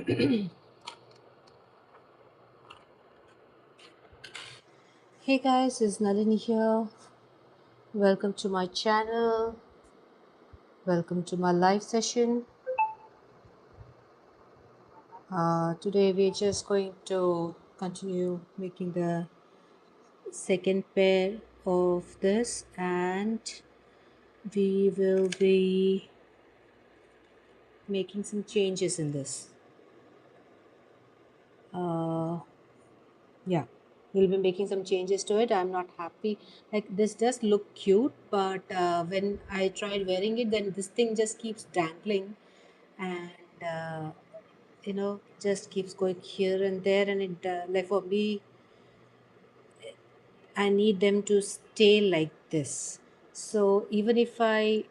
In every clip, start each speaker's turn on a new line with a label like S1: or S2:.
S1: Hey guys, it's Nalini here. Welcome to my channel. Welcome to my live session. Today we're just going to continue making the second pair of this, and we will be making some changes in this. Uh, yeah, we'll be making some changes to it. I'm not happy. Like, this does look cute, but when I tried wearing it, then this thing just keeps dangling, and just keeps going here and there, and it like, for me, I need them to stay like this. So even if I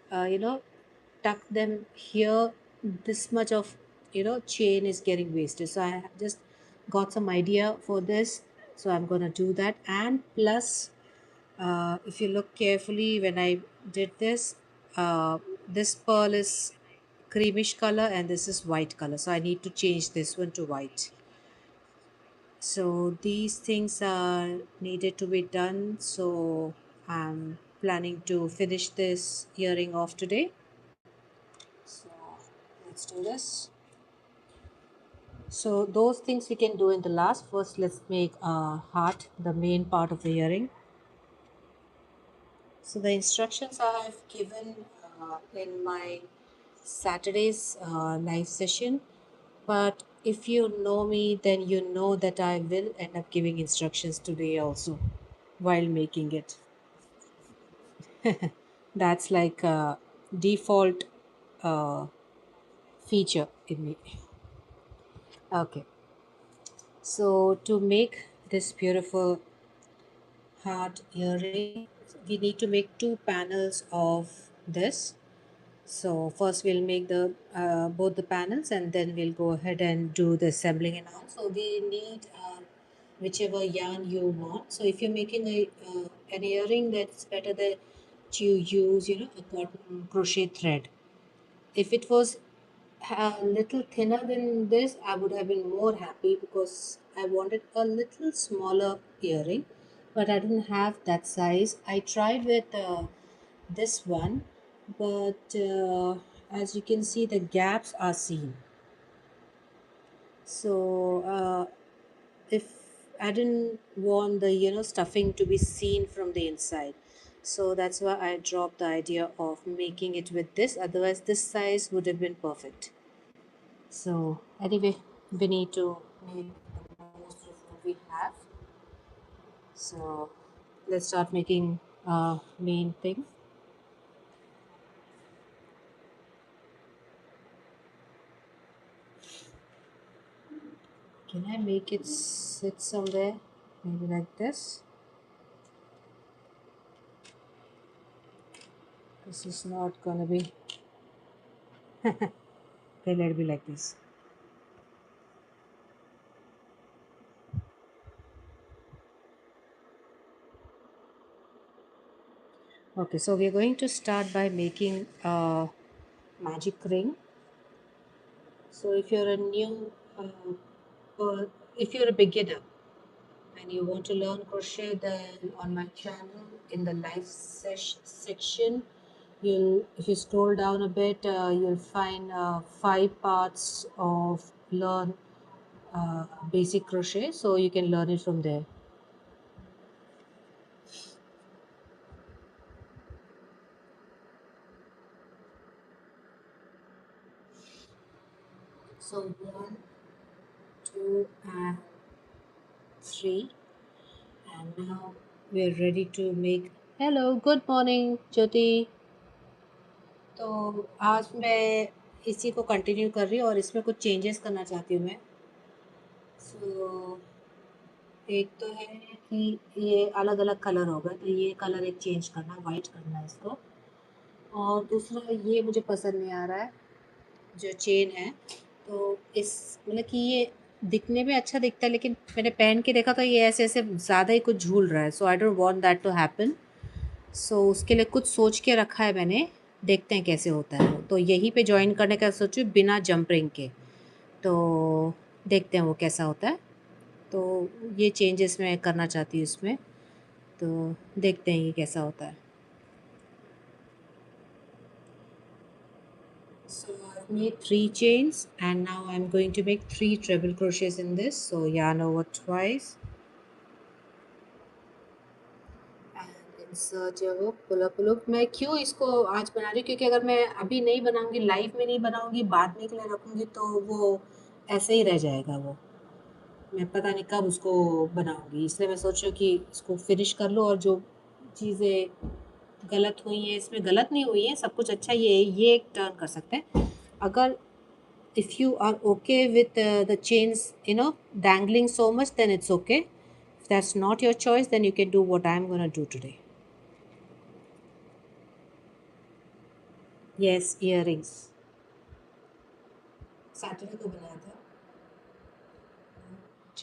S1: tuck them here, this much of chain is getting wasted. So I have just got some idea for this, so I'm gonna do that. And plus, if you look carefully, when I did this, this pearl is creamish color and this is white color, so I need to change this one to white. So these things are needed to be done, so I'm planning to finish this earring off today. So let's do this. So those things we can do in the last. First, let's make a heart, the main part of the earring. So the instructions I have given in my Saturday's live session, but if you know me, then you know that I will end up giving instructions today also while making it. That's like a default uh, feature in me. Okay, so to make this beautiful heart earring, we need to make two panels of this. So first we'll make the both the panels, and then we'll go ahead and do the assembling and all. So we need whichever yarn you want. So if you're making an earring, that's better that you use a cotton crochet thread. If it was a little thinner than this, I would have been more happy because I wanted a little smaller earring, but I didn't have that size. I tried with this one, but as you can see, the gaps are seen. So if I didn't want the stuffing to be seen from the inside, so that's why I dropped the idea of making it with this. Otherwise, this size would have been perfect. So anyway, we need to make the most of what we have. So let's start making main thing. Can I make it sit somewhere? Maybe like this. This is not gonna be. Okay, let it be like this. Okay, so we are going to start by making a magic ring. So if you're a new, or if you're a beginner and you want to learn crochet, then on my channel in the live section, you'll if you scroll down a bit, you'll find 5 parts of learn basic crochet, so you can learn it from there. So 1, 2, and 3, and now we're ready to make. Hello, good morning, Jyoti. तो आज मैं इसी को continue कर रही हूँ और इसमें कुछ चेंजेस करना चाहती हूँ मैं. सो एक तो है कि ये अलग अलग कलर होगा, तो ये कलर एक चेंज करना, वाइट करना है इसको. और दूसरा ये मुझे पसंद नहीं आ रहा है जो चेन है. तो इस मतलब कि ये दिखने में अच्छा दिखता है, लेकिन मैंने पहन के देखा तो ये ऐसे ऐसे ज़्यादा ही कुछ झूल रहा है. So I don't want that to happen. So उसके लिए कुछ सोच के रखा है मैंने. देखते हैं कैसे होता है वो. तो यहीं पे ज्वाइन करने का सोचूं बिना जंप रिंग के. तो देखते हैं वो कैसा होता है। तो ये चेंजेस मैं करना चाहती हूँ इसमें, तो देखते हैं ये कैसा होता है। So I've made 3 chains and now I'm going to make 3 treble crochets in this. So yarn over twice and insert your hook, pull up। मैं क्यों इसको आज बना रही हूँ, क्योंकि अगर मैं अभी नहीं बनाऊंगी, लाइव में नहीं बनाऊंगी, बाद में के लिए रखूंगी तो वो ऐसे ही रह जाएगा। वो मैं पता नहीं कब उसको बनाऊंगी, इसलिए मैं सोच रही हूँ कि इसको फिनिश कर लो। और जो चीज़ें गलत हुई हैं, इसमें गलत नहीं हुई है, सब कुछ अच्छा ही है। ये एक टर्न कर सकते हैं अगर, if you are okay with the chains, dangling so much, then it's okay. If that's not your choice, then you can do what I'm going to do today. Yes, earrings Saturday को बनाया था।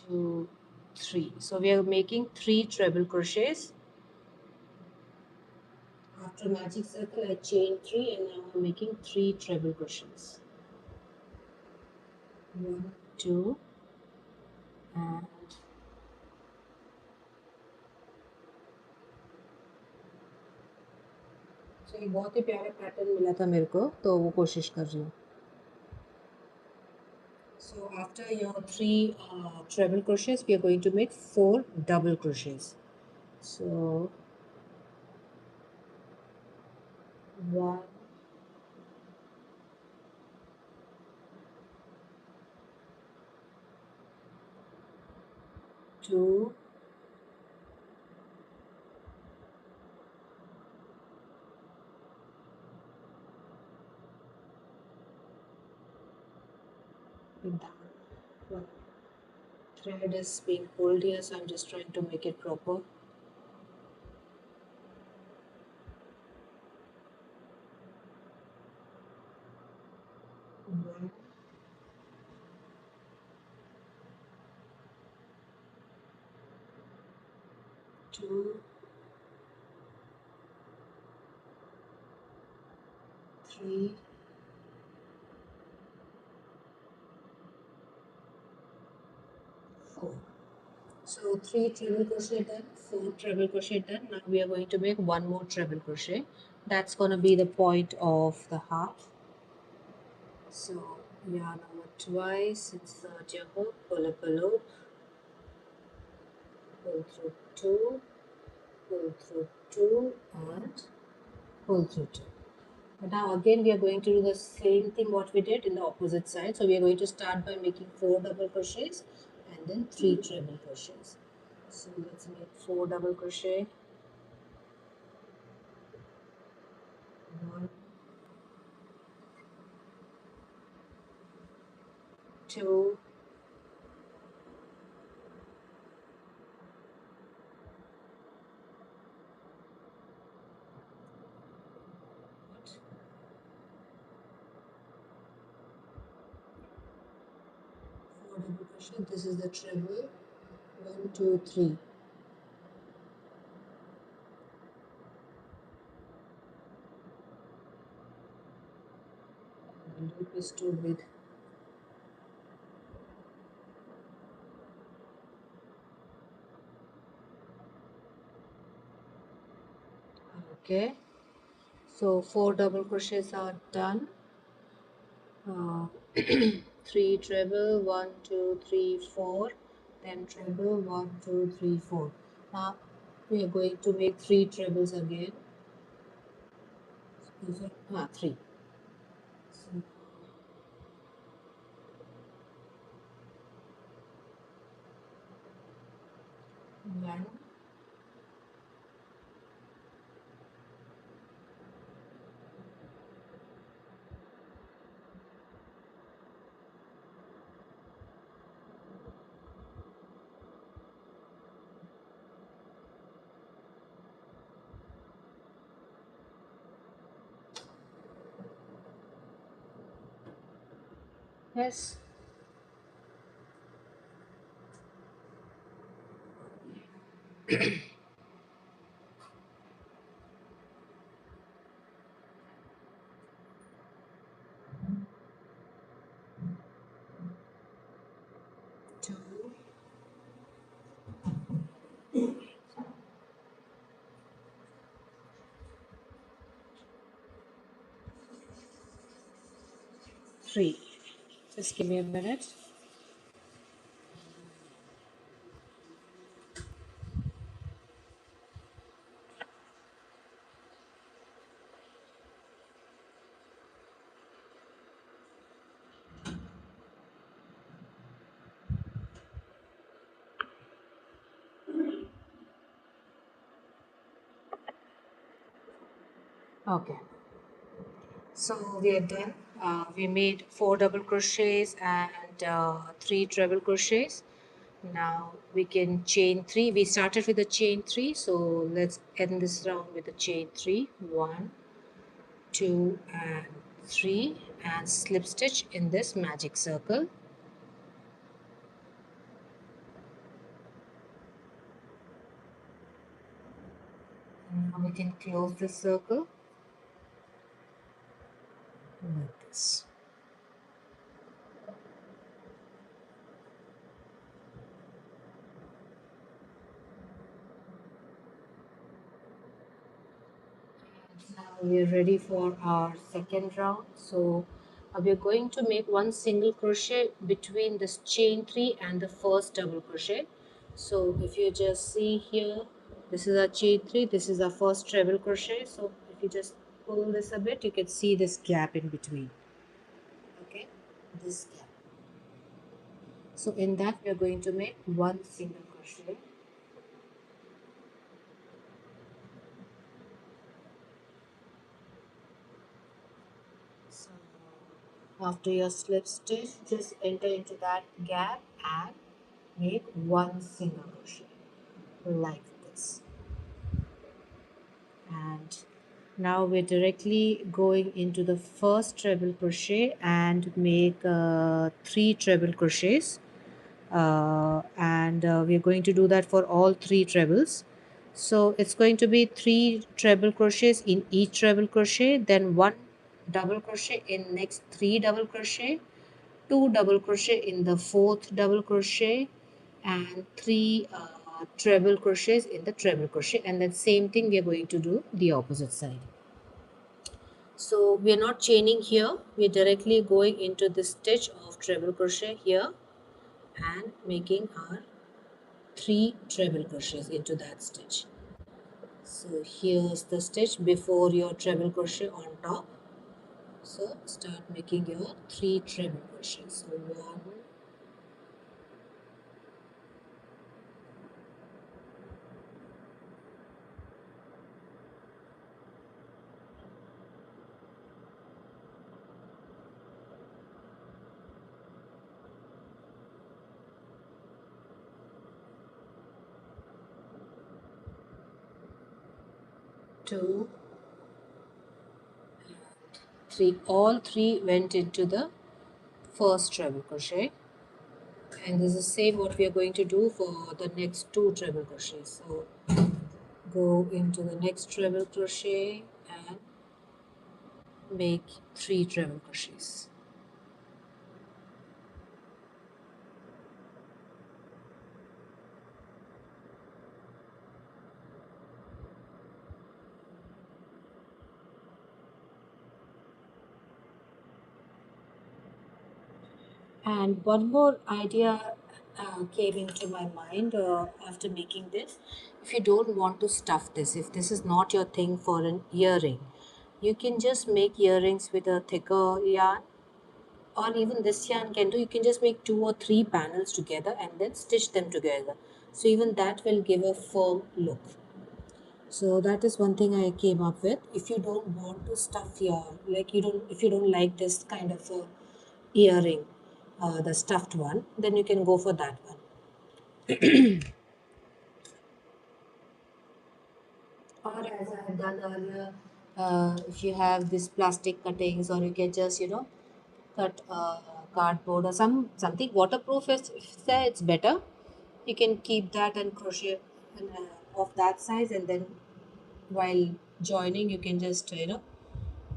S1: 2 3, so we are making 3 treble crochets. After magic circle I chain 3 and now I'm making 3 treble crochets. 1 2 and so एक बहुत ही प्यारा pattern मिला था मेरे को, तो वो कोशिश कर रही हूँ। So after your 3 treble crochets, we are going to make 4 double crochets. So 1, two, and down. One thread is being pulled here, so I'm just trying to make it proper. One, two, three, four. So 3 treble crochet done, 4 treble crochet done. Now we are going to make one more treble crochet. That's going to be the point of the half. So yarn over twice, insert your hook, pull up a loop, pull through 2, pull through 2 and pull through 2. But now again we are going to do the same thing what we did in the opposite side. So we are going to start by making 4 double crochets and then 3 treble crochets. So let's make 4 double crochet. 1, 2, 4 double crochet. This is the treble. 1 2 3. The loop is too big. Okay. So 4 double crochets are done. Uh, 3 treble, 1 2 3 4, then treble, 1 2 3 4. Now we are going to make 3 trebles again. These are 3. So 1, yes. 3. Just give me a minute. Okay, so we are done. We made 4 double crochets and 3 treble crochets. Now we can chain 3. We started with a chain 3, so let's end this round with a chain 3. 1, 2 and 3, and slip stitch in this magic circle. Now we can close the circle like this. Now we are ready for our second round. So we are going to make one single crochet between this chain 3 and the first double crochet. So if you just see here, this is our chain 3, this is our first treble crochet. So if you just pull this a bit, you can see this gap in between. Okay, this gap. So in that we are going to make one single crochet. So after your slip stitch, just enter into that gap and make one single crochet like this. And now we're directly going into the first treble crochet and make 3 treble crochets, and we're going to do that for all 3 trebles. So it's going to be 3 treble crochets in each treble crochet, then 1 double crochet in next 3 double crochet, 2 double crochet in the fourth double crochet, and 3 treble crochets in the treble crochet, and then same thing we are going to do the opposite side. So we are not chaining here, we are directly going into the stitch of treble crochet here and making our 3 treble crochets into that stitch. So here's the stitch before your treble crochet on top. So start making your 3 treble crochets. So 1, 2, 3. All 3 went into the first treble crochet, and this is the same what we are going to do for the next 2 treble crochets. So go into the next treble crochet and make 3 treble crochets. And one more idea came into my mind after making this. If you don't want to stuff this, if this is not your thing for an earring, you can just make earrings with a thicker yarn, or even this yarn can do. You can just make 2 or 3 panels together and then stitch them together. So even that will give a firm look. So that is one thing I came up with. If you don't want to stuff your, like you don't, if you don't like this kind of a earring, the stuffed one, then you can go for that one. Or as I have done earlier, if you have this plastic cuttings, or you can just cut cardboard or something waterproof is there, it's better. You can keep that and crochet of that size, and then while joining you can just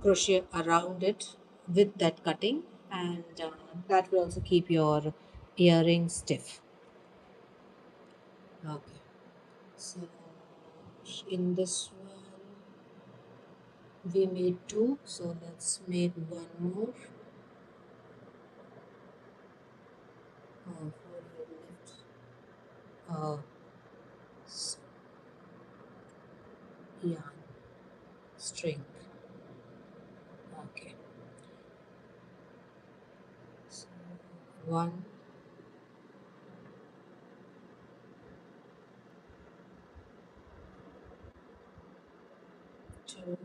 S1: crochet around it with that cutting, and that will also keep your earring stiff. Okay, so in this one we made 2, so let's make one more. for your left uh, s- yarn string. Okay, so one, two,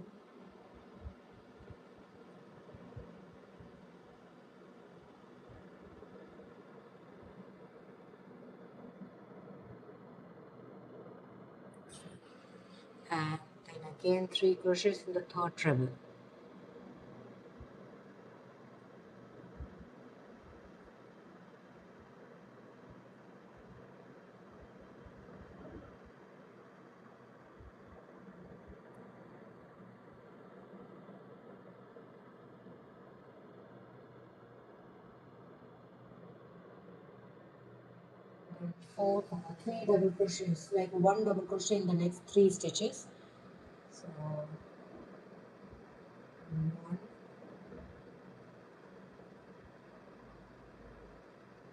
S1: and then again three crochets in the third treble. Then four, three double crochets, like one double crochet in the next three stitches. So one,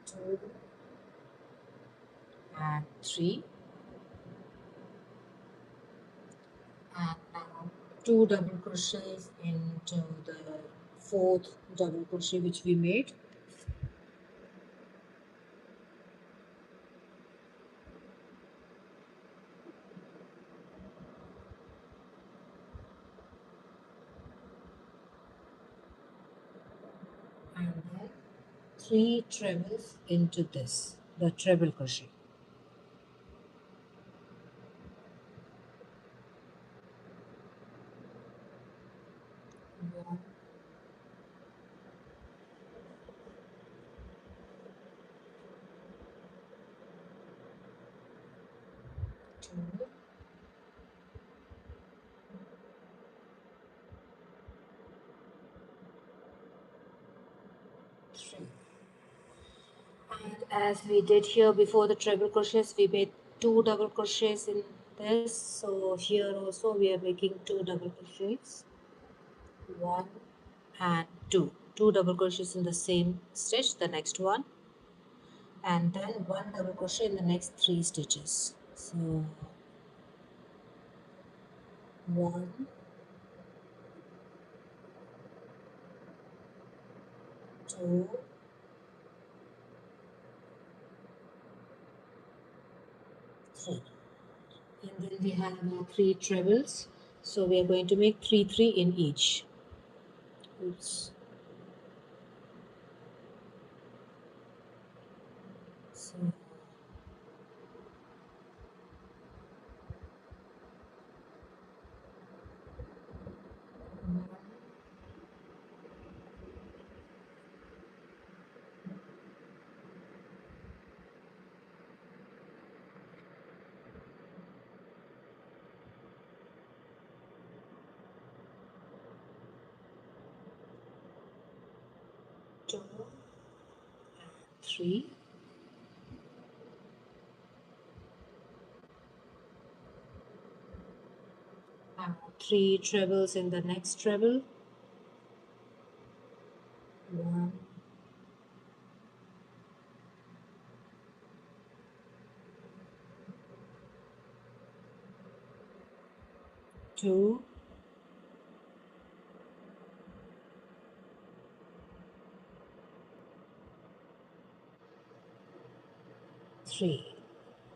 S1: two, and three, and now two double crochets into the fourth double crochet which we made, and then three trebles into this, the treble crochet. One, two, three. And as we did here before the treble crochets, we made two double crochets in this. So here also we are making two double crochets. One and two. Two double crochets in the same stitch, the next one. And then one double crochet in the next three stitches. So one, two, three. And then we have three trebles. So we are going to make three, three in each. Oops. So one, two, three, three trebles in the next treble. One, two, three.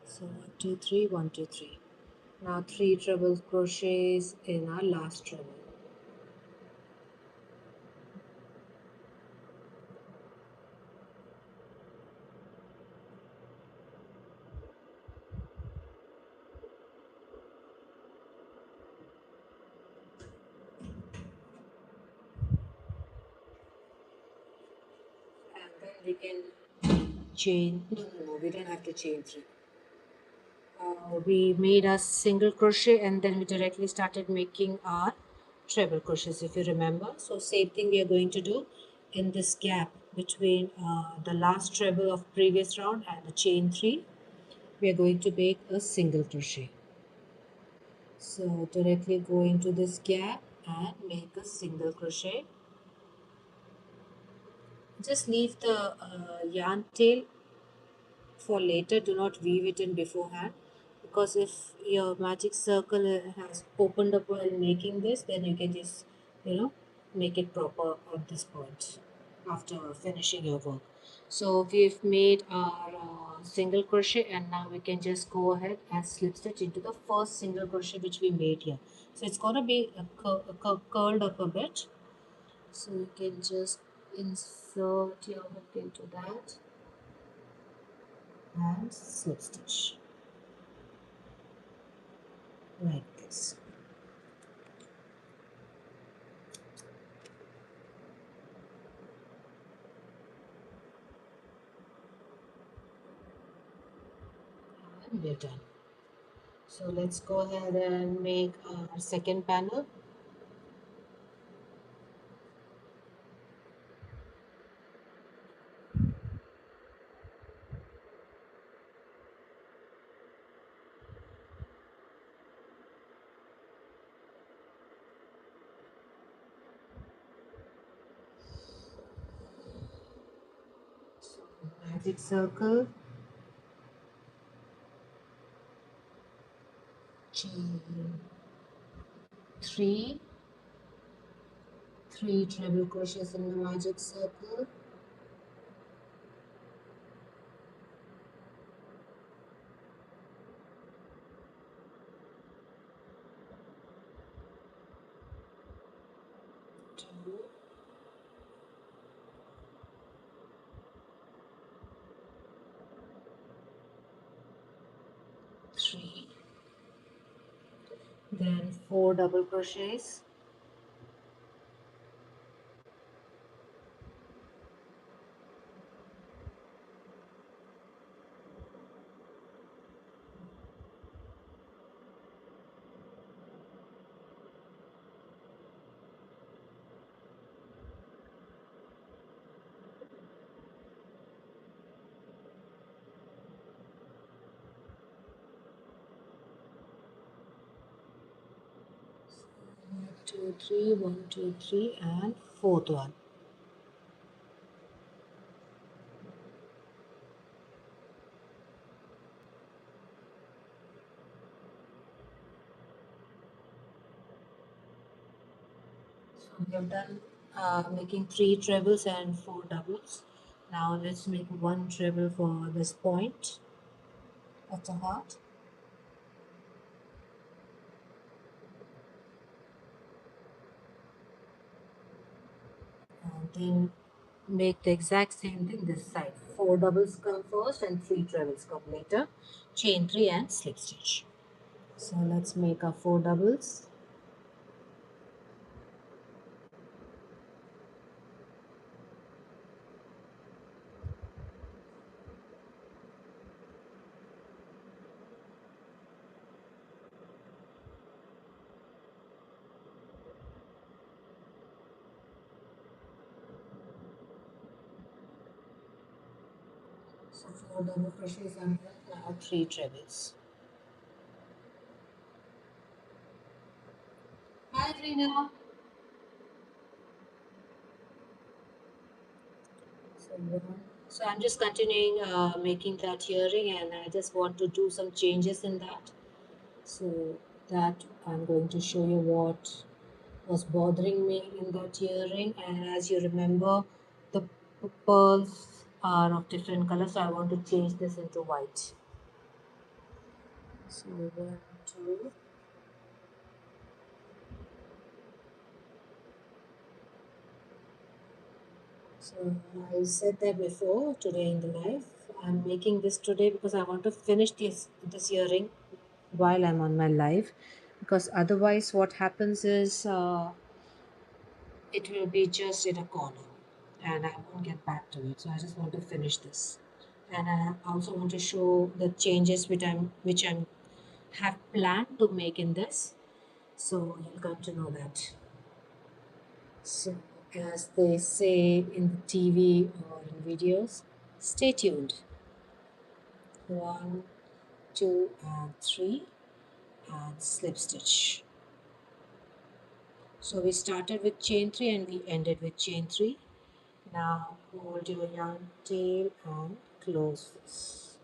S1: So one, two, three, one, two, three. Now three treble crochets in our last treble. And then we can chain. No, we don't have to chain three. We made a single crochet and then we directly started making our treble crochets, if you remember. So same thing we are going to do in this gap between the last treble of previous round and the chain three. We are going to make a single crochet. So directly go into this gap and make a single crochet. Just leave the yarn tail for later. Do not weave it in beforehand, because if your magic circle has opened up while making this, then you can just, you know, make it proper at this point after finishing your work. So we've made our single crochet, and now we can just go ahead and slip stitch into the first single crochet which we made here. So it's going to be curled up a bit, so you can just insert your hook into that and slip stitch like this. And we're done. So let's go ahead and make our second panel. So magic circle, chain three, three treble crochets in the magic circle, two, three, then four double crochets, two, three, one, two, three, and fourth one. So we have done making three trebles and four doubles. Now let's make one treble for this point of the heart. And then make the exact same thing this side. Four doubles come first and three trebles come later. Chain three and slip stitch. So let's make our four doubles. So four double crochets and now three trebles. Hi Rina. So, so I'm just continuing making that earring, and I just want to do some changes in that. So that I'm going to show you what was bothering me in that earring. And as you remember, the pearls are of different colors, so I want to change this into white. So one, two. So I said that before today in the live. I'm making this today because I want to finish this earring while I'm on my live, because otherwise what happens is it will be just in a corner and I won't get back to it. So I just want to finish this. And I also want to show the changes which I'm have planned to make in this. So you'll come to know that. So as they say in the TV or in videos, stay tuned. One, two, and three, and slip stitch. So we started with chain three and we ended with chain three. Now hold your yarn tail and close this.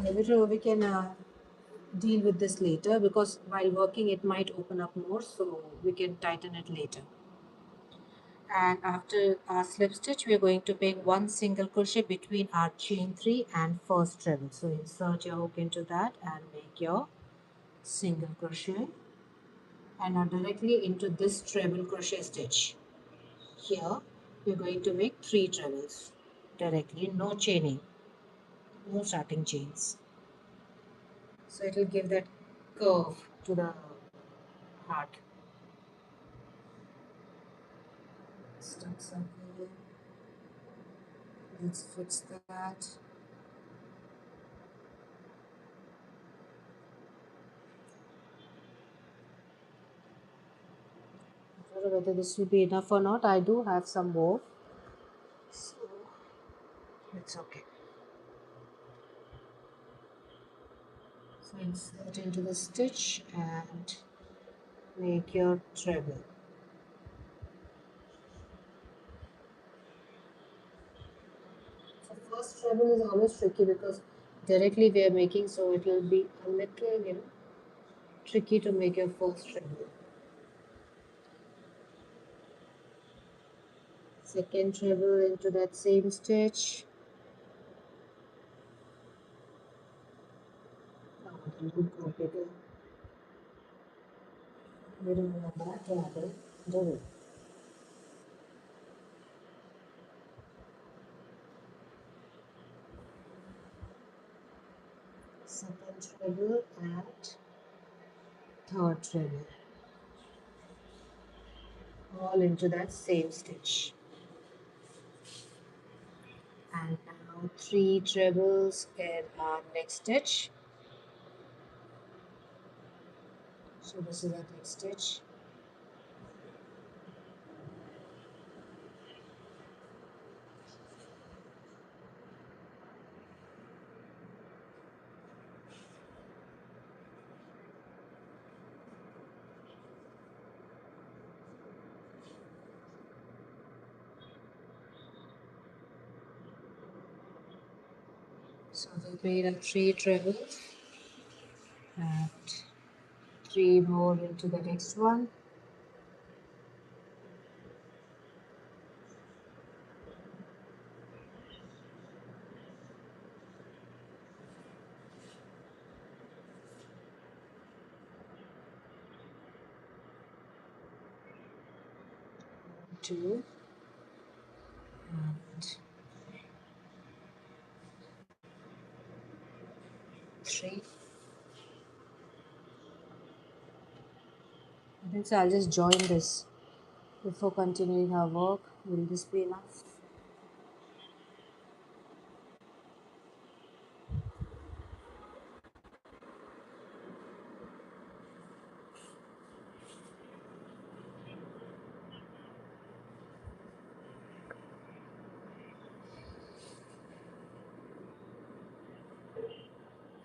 S1: Okay, we can deal with this later because while working it might open up more, so we can tighten it later. And after our slip stitch, we are going to make one single crochet between our chain 3 and first treble. So insert your hook into that and make your single crochet, and now directly into this treble crochet stitch. Here we are going to make 3 trebles directly, no chaining, no starting chains. So it will give that curve to the heart. Stuck somewhere. Let's fix that. I don't know whether this will be enough or not. I do have some more, so it's okay. So insert into the stitch and make your treble. So first treble is always tricky because directly we are making, so it will be a little, tricky to make your first treble. Second treble into that same stitch. Oh, it will go bigger. We don't want that to happen, do we? Second treble and third treble, all into that same stitch. And now 3 trebles in our next stitch. So this is our next stitch. So we made a 3 trebles and 3 more into the next one. Two and 3. I think so. I'll just join this before continuing our work. Will this be enough?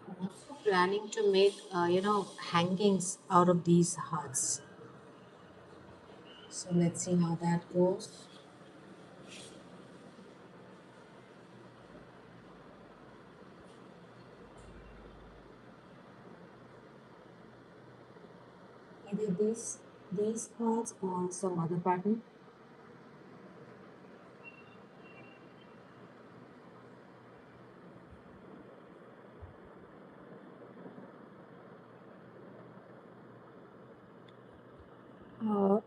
S1: I'm also planning to make, hangings out of these hearts. So let's see how that goes. Either these hearts or some other pattern. Uh,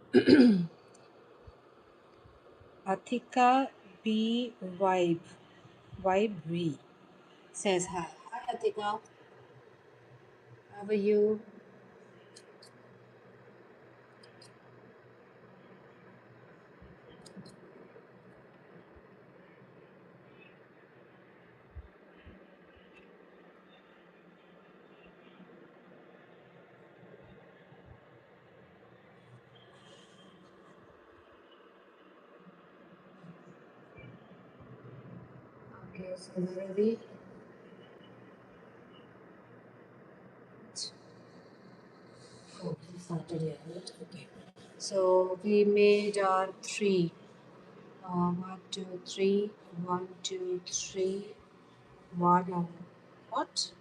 S1: Athika B Vibe V says hi. Hi Athika, how are you? Okay, so where are we? Oh, we started here, right? Okay. So we made our 3. 1, 2, 3, 1, 2, 3, 1 and what?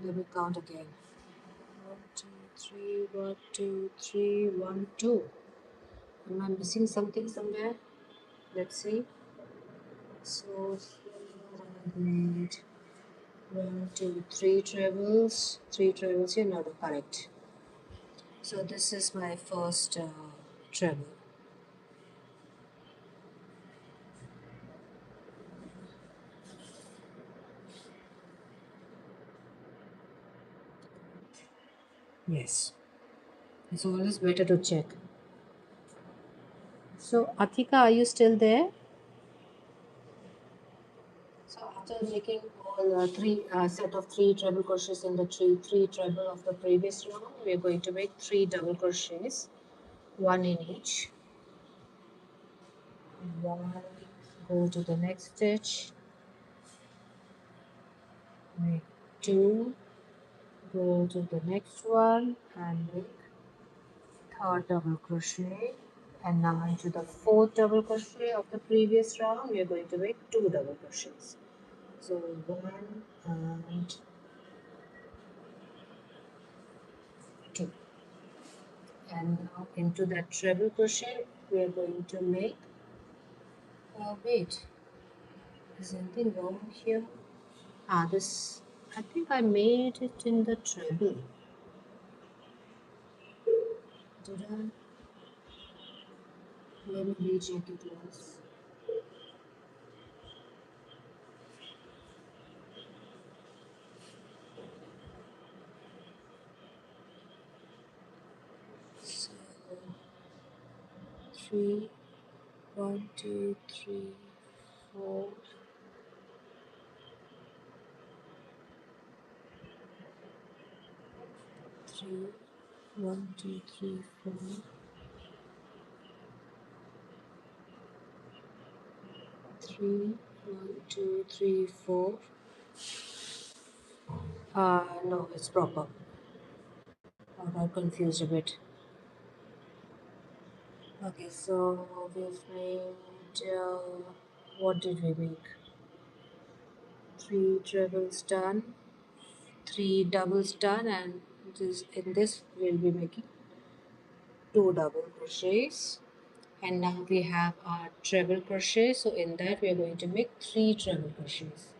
S1: Let me count again. 1, 2, 3, 1, 2, 3, 1, 2. Am I missing something somewhere? Let's see. So here I made 1, 2, 3 trebles. 3 trebles here, not correct. So this is my first treble. Yes, it's always better to check. So Atika, are you still there? So after making all three set of 3 treble crochets in the three treble of the previous round, we are going to make 3 double crochets, one in each. One, go to the next stitch, make 2, go to the next one and make third double crochet, and now into the fourth double crochet of the previous round we are going to make 2 double crochets. So 1 and 2, and now into that treble crochet we are going to make wait, is anything wrong here? This, I think I made it in the treble. Did I? Let me recheck it once. So 3, 1, 2, 3, 4, 3, 1, 2, 3, 4, 3, 1, 2, 3, 4. No, it's proper. I got confused a bit. Okay, so we've made, what did we make? 3 trebles done, 3 doubles done, and in this we'll be making 2 double crochets. And now we have our treble crochet, so in that we are going to make 3 treble crochets.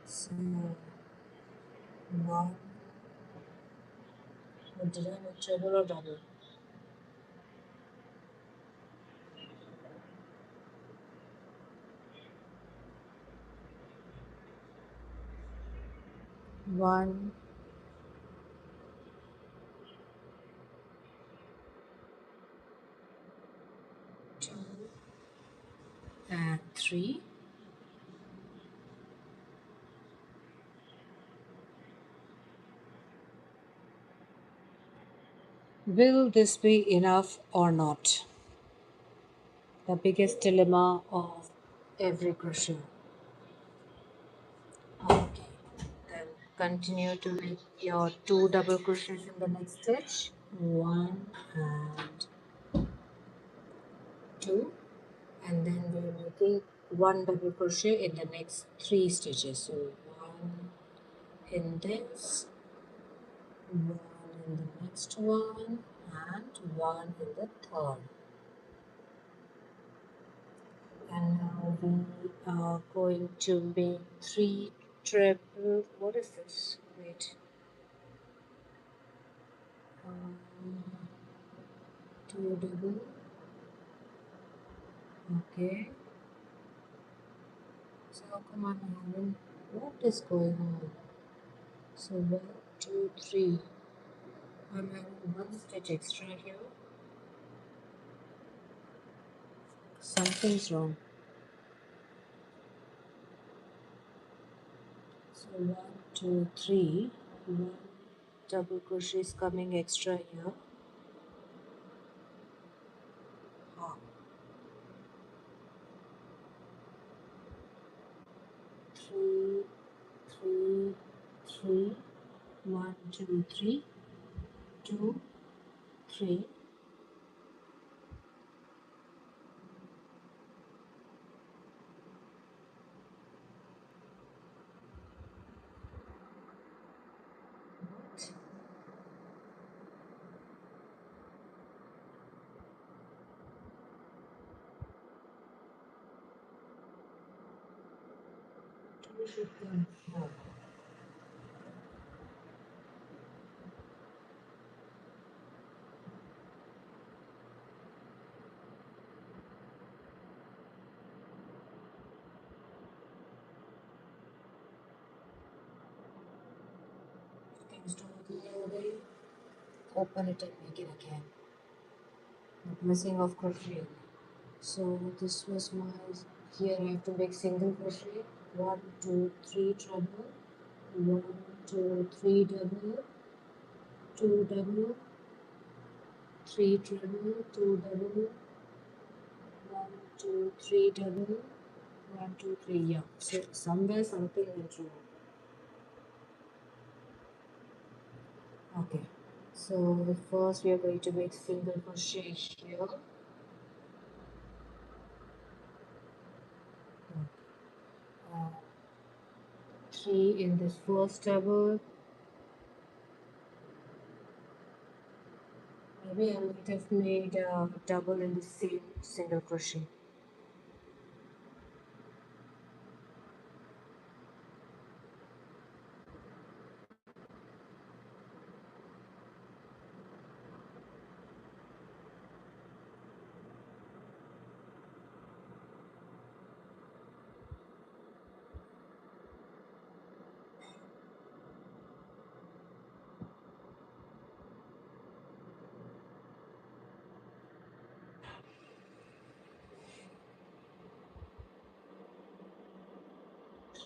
S1: So 1, what did I make, treble or double? One, 2, and 3. Will this be enough or not? The biggest dilemma of every crochet. Okay, then continue to make your 2 double crochets in the next stitch. 1 and 2, and then we're making 1 double crochet in the next 3 stitches. So 1 in this, 1 in the next one, and 1 in the third. And now we are going to make 3 treble. What is this? Wait. 2 double. Okay. So come on, Helen. What is going on? So 1, 2, 3. I'm having 1 stitch extra here. Something's wrong. So 1, 2, 3. 1 double crochet is coming extra here. Ah. 3, 3, 3. 1, 2, 3. 2, 3. should come here. Things don't go your way. Open it and make it again. Not missing of crochet. So this was my, here I have to make single crochet. 1, 2, 3 treble. 1, 2, 3 double. 2 double. 3 treble. 2 double. 1, 2, 3 double. 1, 2, 3. Yeah. So somewhere something went wrong. Okay. So first we are going to make single crochet here. Uh, 3 in this first double. Maybe I might have made a double in the same single crochet.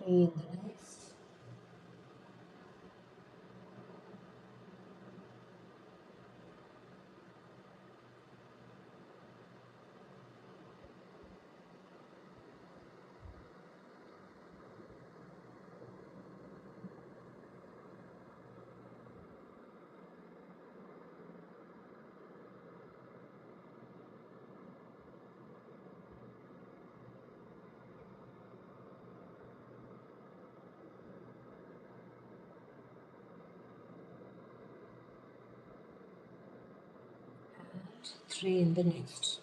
S1: Three in the next. And 3 in the next.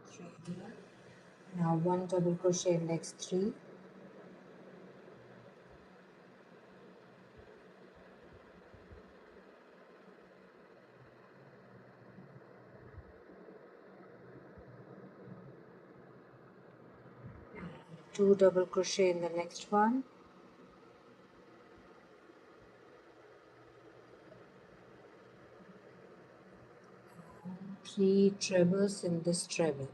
S1: Three here. Now 1 double crochet in next 3. And 2 double crochet in the next one. 3 trebles in this treble.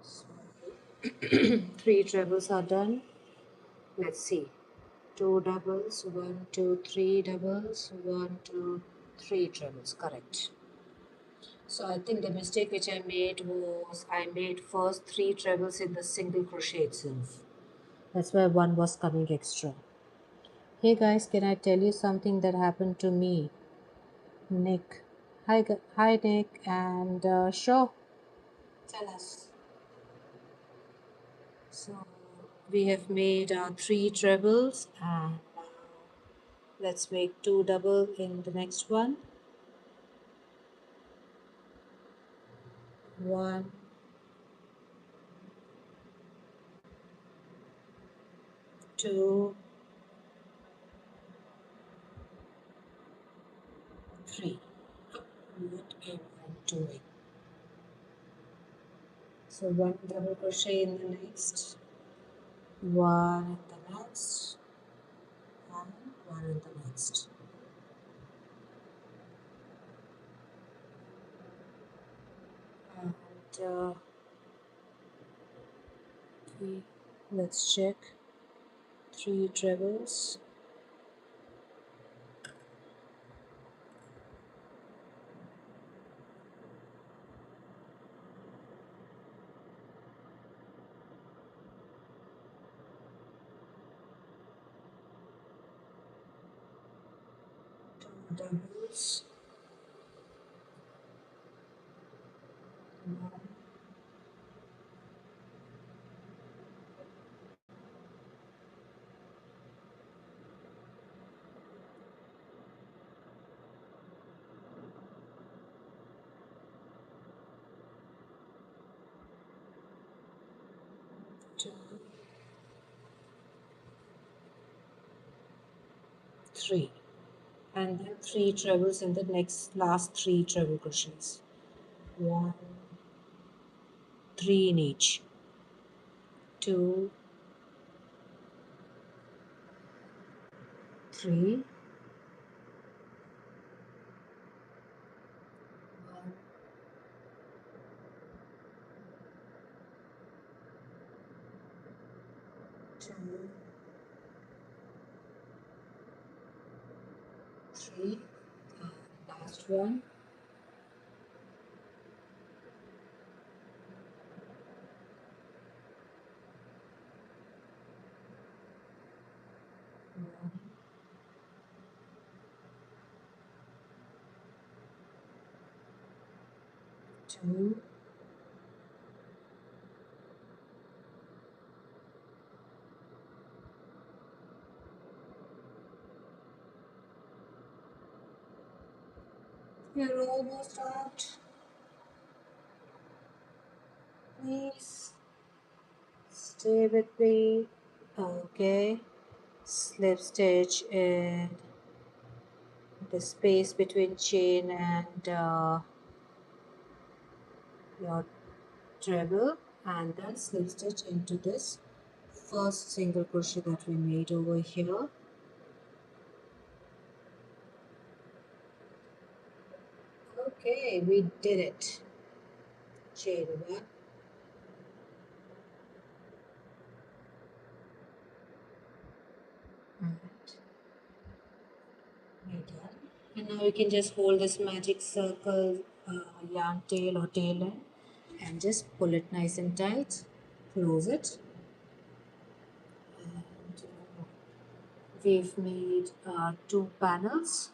S1: So 3 trebles are done. Let's see. 2 doubles, 1, 2, 3 doubles, 1, 2, 3 trebles. Correct. So I think the mistake which I made was I made first 3 trebles in the single crochet itself. That's why one was coming extra. Hey guys, can I tell you something that happened to me? Nick. Hi Nick, and sure, tell us. So we have made 3 trebles, and let's make 2 double in the next one. 1, 2, 3. What am I doing? So 1 double crochet in the next, 1 in the next, and 1 in the next. And Okay, let's check. Three trebles. Two doubles. One, two, three. And then three trebles in the next last three treble crochets. One, three in each. Two, three. One, two, three. And last one. One, two, we're almost out. Please stay with me. Okay. Slip stitch in the space between chain and your treble, and then slip stitch into this first single crochet that we made over here. Okay, we did it. Chain one, and we're done. And now you can just hold this magic circle yarn tail or tail end and just pull it nice and tight. Close it. And we've made two panels.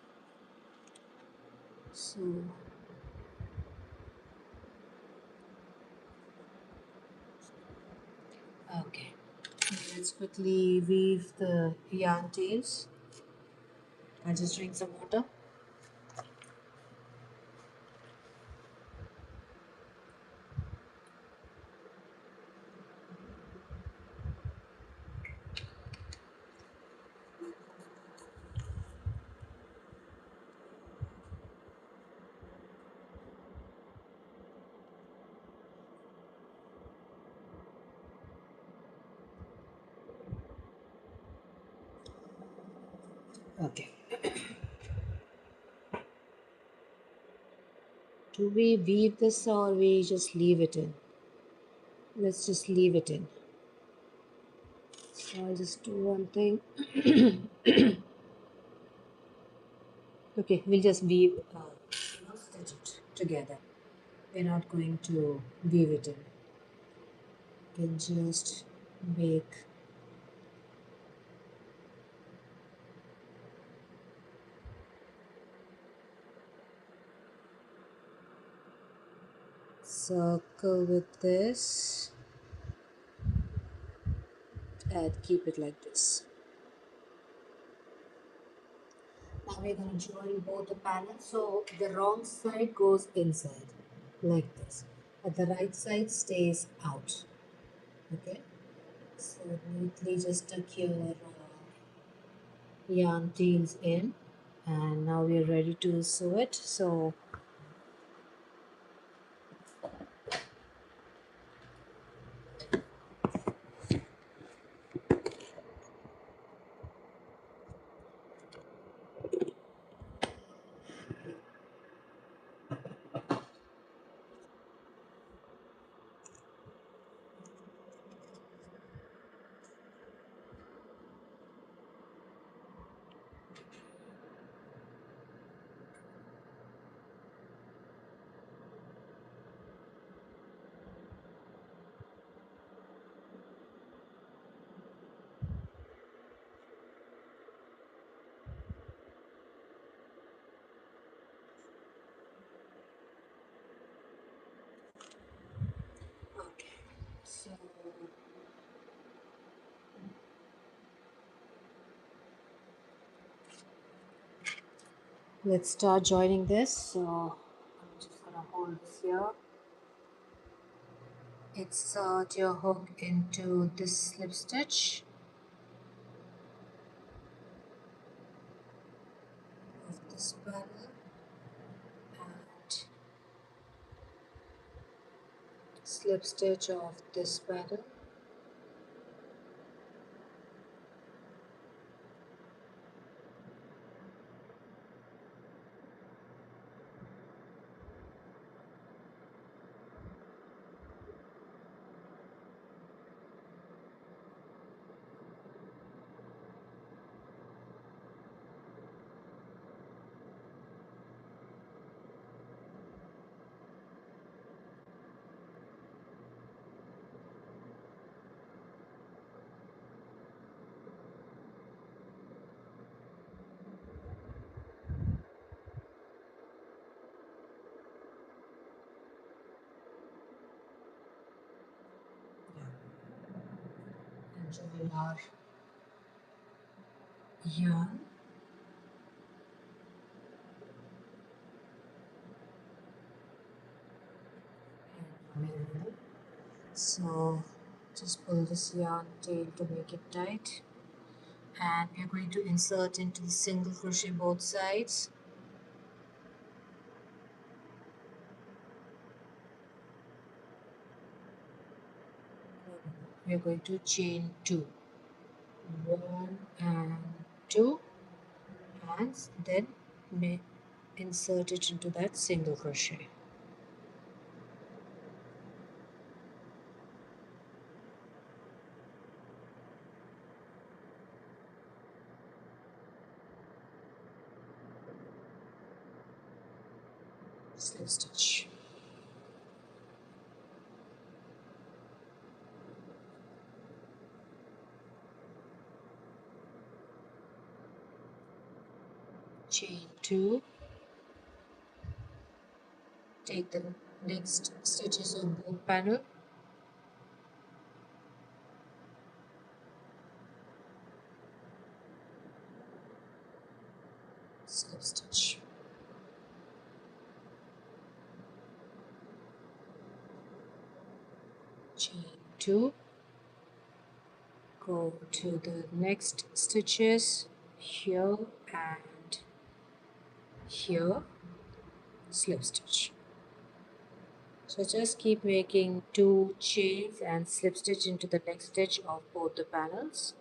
S1: So okay, let's quickly weave the yarn tails. I'll just drink some water. Okay. Do we weave this or we just leave it in? Let's just leave it in. So I'll just do one thing. Okay, we'll just weave, stitch it together. We're not going to weave it in. We can just make circle with this and keep it like this. Now we're going to join both the panels, so the wrong side goes inside like this, but the right side stays out. Okay, so neatly just tuck your yarn tails in, and now we're ready to sew it. So Let's start joining this. So I'm just gonna hold this here. Insert your hook into this slip stitch of this panel and slip stitch of this panel. And join our yarn. And mirror. So just pull this yarn tail to make it tight. And we are going to insert into the single crochet both sides. We are going to chain 2, 1 and 2, and then insert it into that single crochet. Slip stitch. Chain 2. Take the next stitches on both panel. Slip stitch. Chain 2. Go to the next stitches here and here. Slip stitch. So just keep making 2 chains and slip stitch into the next stitch of both the panels.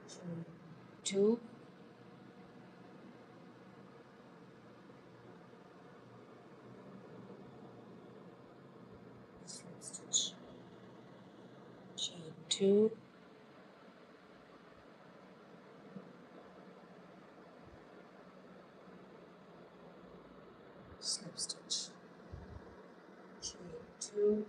S1: Chain 2, slip stitch. Chain 2, slip stitch. Chain 2,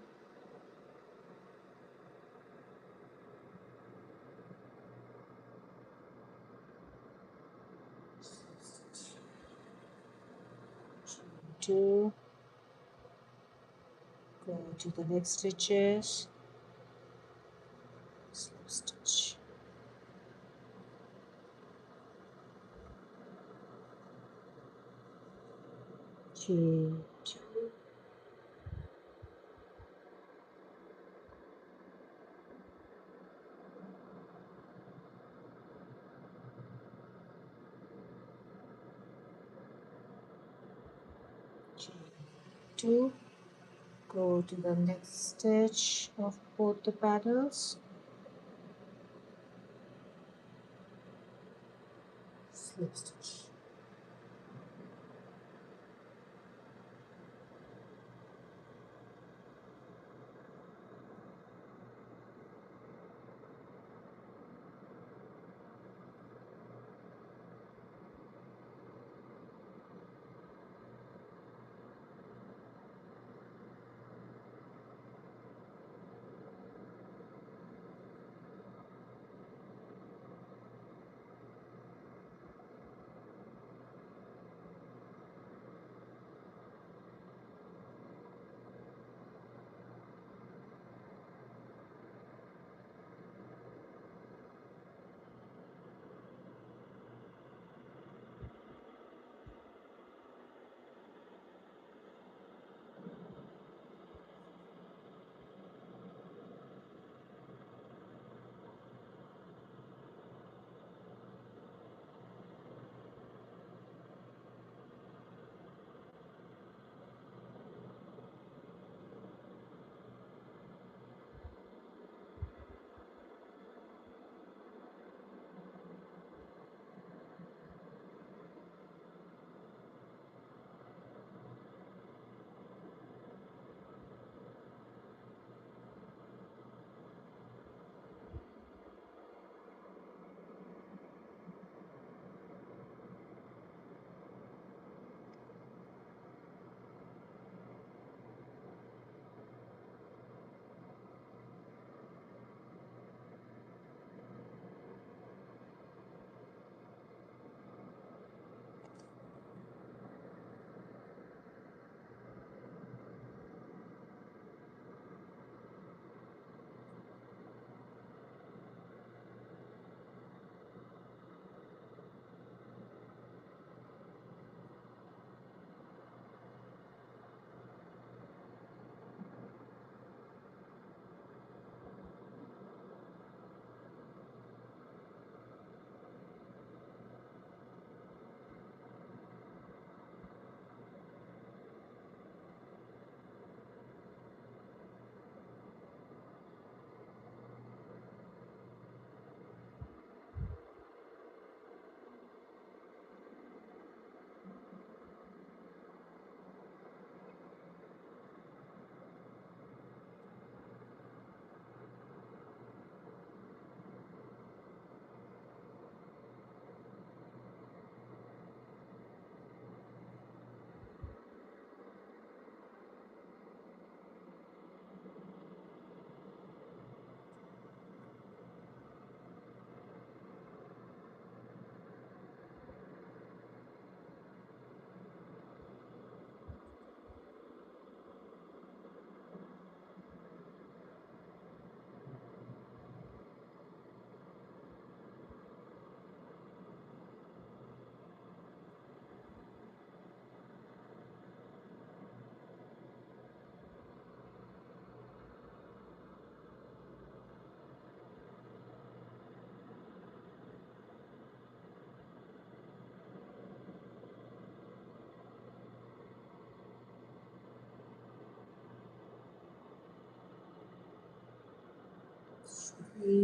S1: slip stitch. Chain 2, go to the next stitches, slip stitch. Chain 2, chain 2, go to the next stitch of both the panels, slip stitch.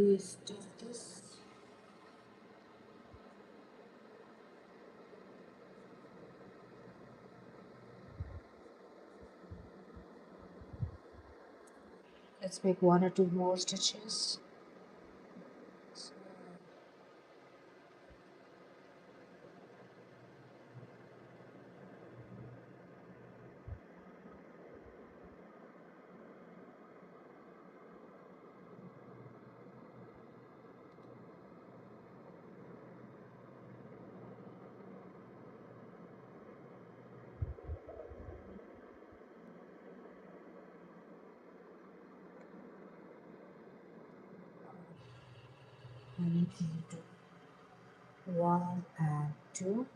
S1: we stuff this? Let's make one or two more stitches. So, I need to do one and two.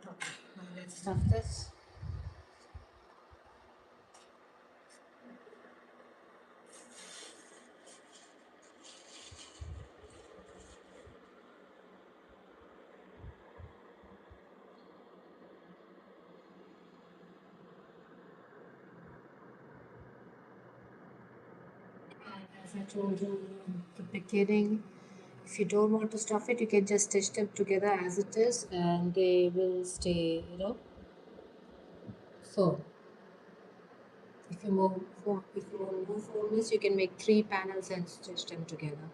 S1: Okay, now let's stuff this. And as I told you in the beginning, if you don't want to stuff it, you can just stitch them together as it is, and they will stay, firm. If you want more firmness, you can make three panels and stitch them together.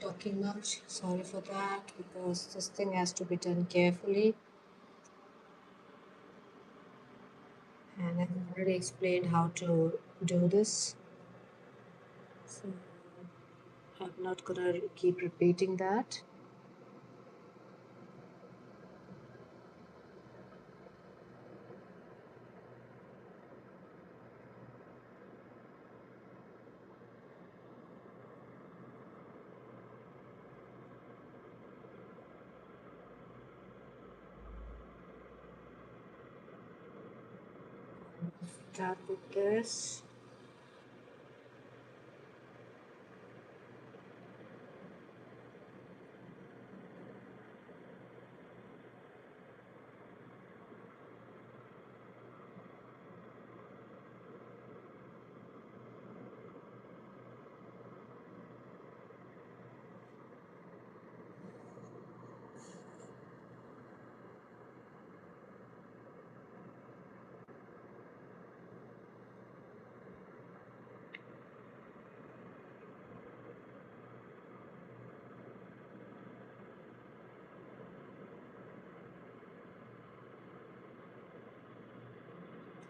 S1: talking much. Sorry for that because this thing has to be done carefully. And I've already explained how to do this. So I'm not gonna keep repeating that. Start with this.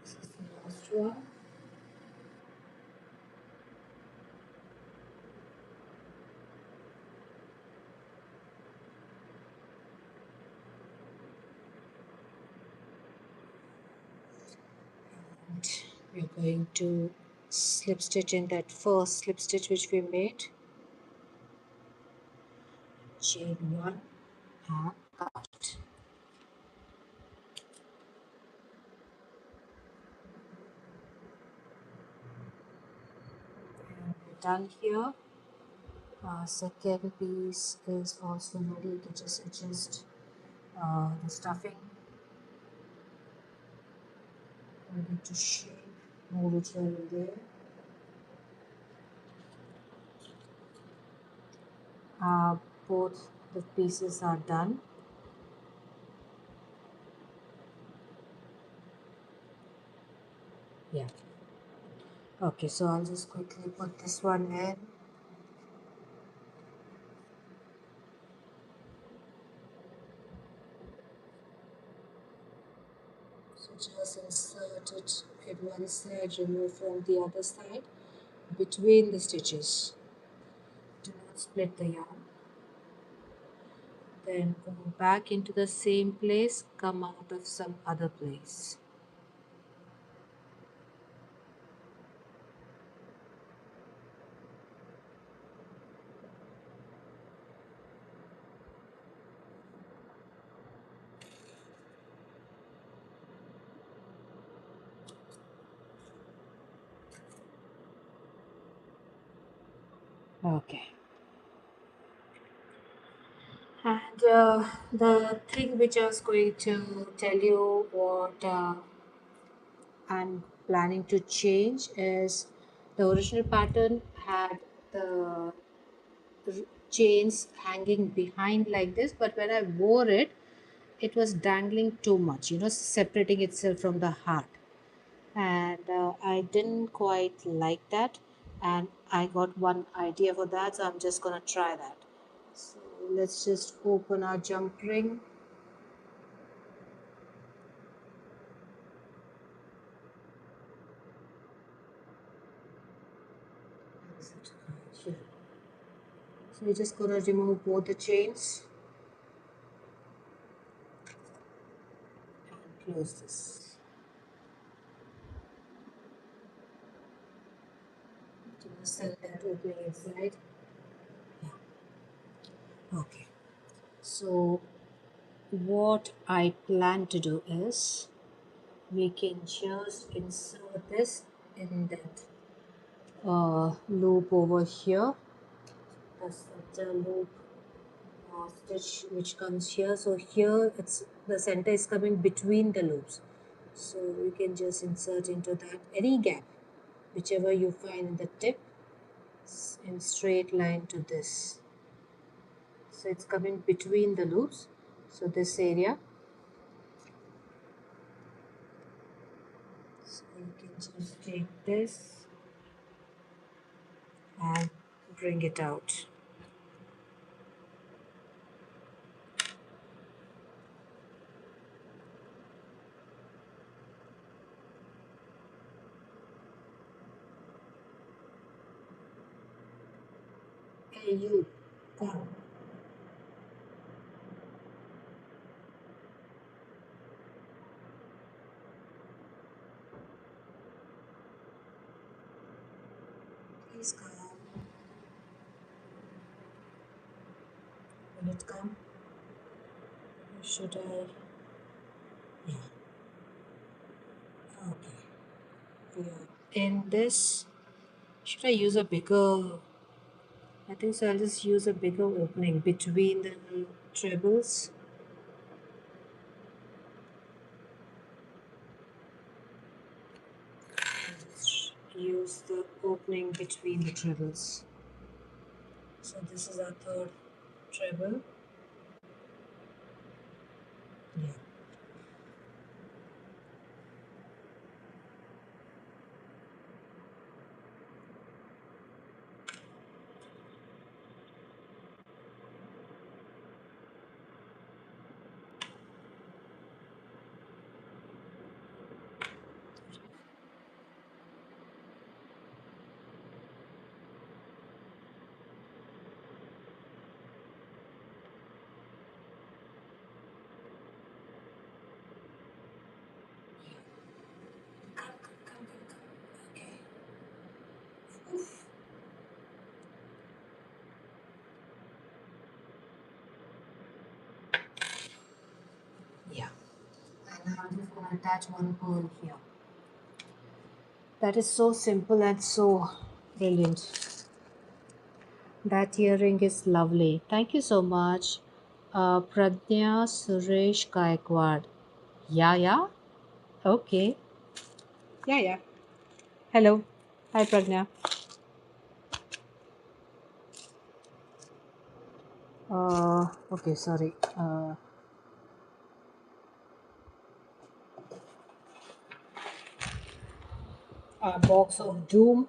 S1: This is the last one. And we're going to slip stitch in that first slip stitch which we made. Chain one and cut. And we're done here. Second piece is also ready. You can just adjust the stuffing ready to shape, move it here and there. Both the pieces are done. Yeah. Okay, so I'll just quickly put this one in. So just insert it in one side, remove from the other side between the stitches. Do not split the yarn. Then go back into the same place, come out of some other place. Okay. And the thing which I was going to tell you what I'm planning to change is the original pattern had the chains hanging behind like this, but when I wore it, it was dangling too much, separating itself from the heart. And I didn't quite like that. And I got one idea for that, so I'm just gonna try that. So let's just open our jump ring. Here. So we're just gonna remove both the chains and close this. To send that opening inside. Yeah. Okay. So what I plan to do is we can just insert this in that loop over here. That's the loop stitch which comes here. So here it's the center is coming between the loops. So we can just insert into that any gap, whichever you find in the tip, in straight line to this. So it's coming between the loops. So this area. So you can just take this and bring it out. you. Come. Please come. Will it come? Should I? Yeah. Okay. Yeah. In this, should I use a bigger? I think so. I'll just use a bigger opening between the trebles. Use the opening between the trebles. So this is our third treble. Yeah. Come, come, come, come, come. Okay. Oof. Yeah. And now I'm just gonna attach one pearl here. That is so simple and so brilliant. That earring is lovely. Thank you so much. Pradnya Suresh Gaikwad. Yeah, yeah. Okay. Yeah, yeah. Hello. Hi, Pragnya. Okay, sorry. A box of doom.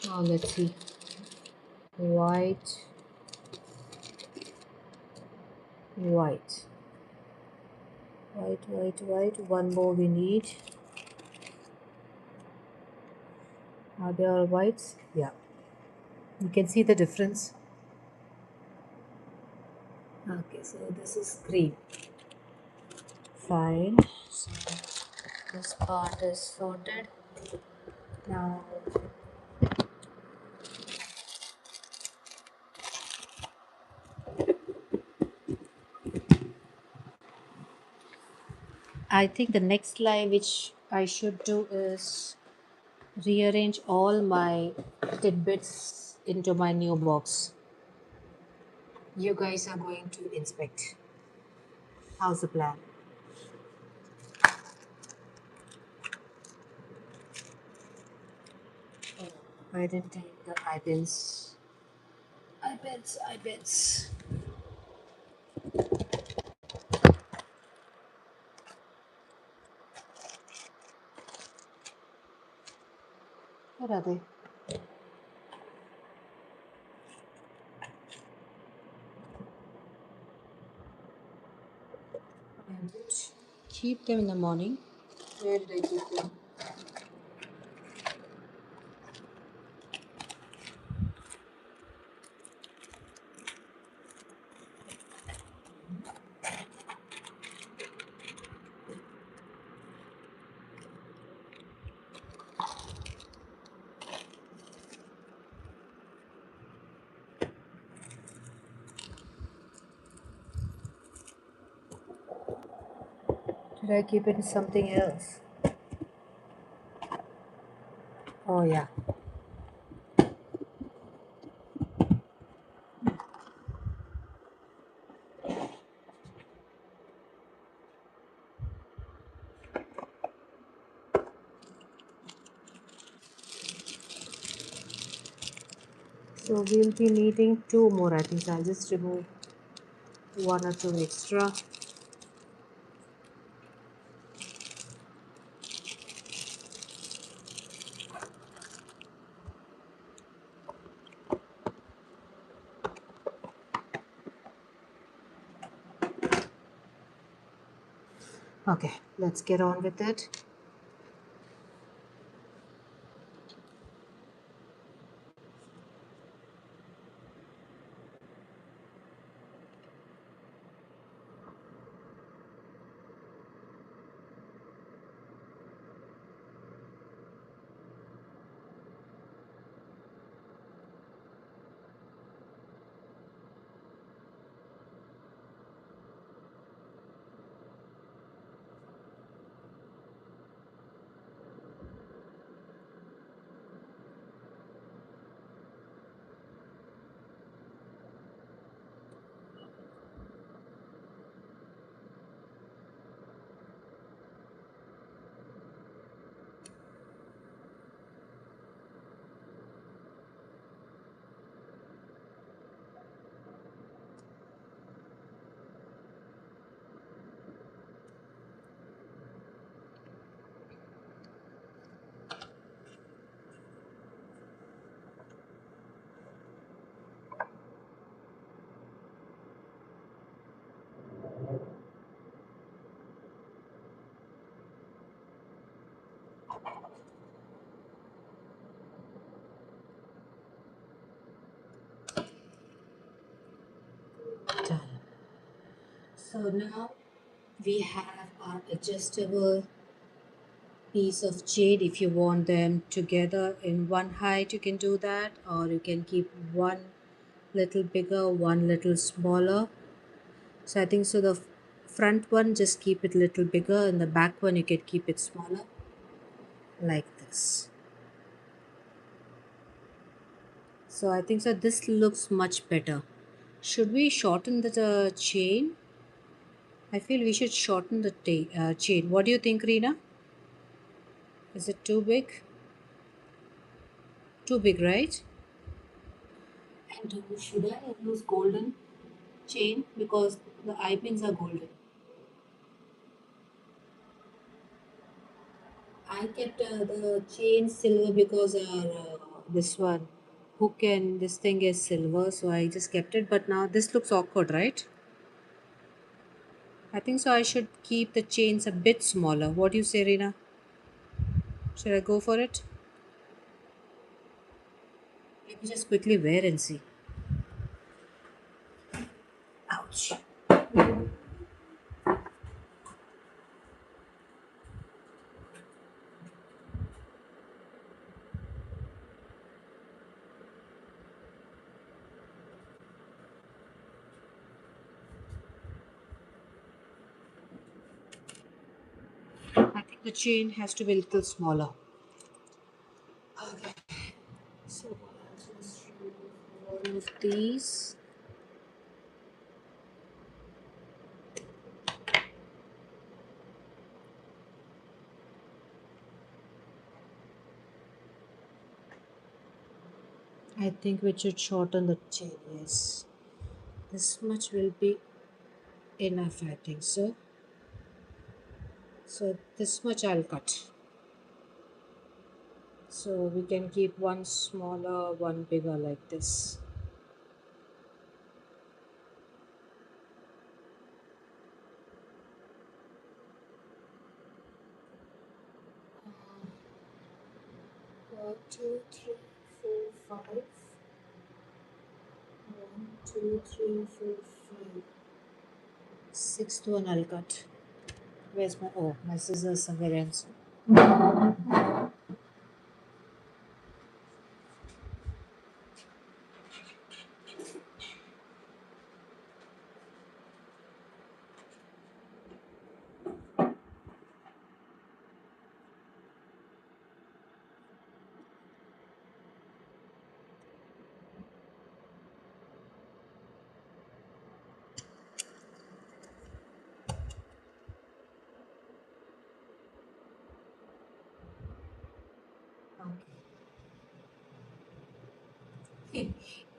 S1: Now let's see. White, white, white, white, white. One more we need. Are there all whites? Yeah. You can see the difference. Okay, so this is green. Fine. So this part is sorted. Now, I think the next line which I should do is rearrange all my tidbits into my new box. You guys are going to inspect. How's the plan? I didn't take the iPens. iPens. Where are they? I did keep them in the morning. Where did I keep them? Did I keep it in something else? Oh, yeah. So we'll be needing two more. I think I'll just remove one or two extra. Okay, let's get on with it. So now we have our adjustable piece of jade. If you want them together in one height, you can do that, or you can keep one little bigger, one little smaller. So I think so the front one just keep it little bigger, and the back one you can keep it smaller, like this. So I think so this looks much better. Should we shorten the chain? I feel we should shorten the chain. What do you think, Reena? Is it too big? Too big, right? And should I use golden chain because the eye pins are golden? I kept the chain silver because this one hook and this thing is silver, so I just kept it. But now this looks awkward, right? I think so. I should keep the chains a bit smaller. What do you say, Reena? Should I go for it? Let me just quickly wear and see. Ouch. I think the chain has to be a little smaller. Okay. So I'll just remove one of these. I think we should shorten the chain. Yes. This much will be enough, I think so. So this much I'll cut. So we can keep one smaller, one bigger like this. One, two, three, four, five. One, two, three, four, five. Sixth one I'll cut. Where's my scissors somewhere else. Okay.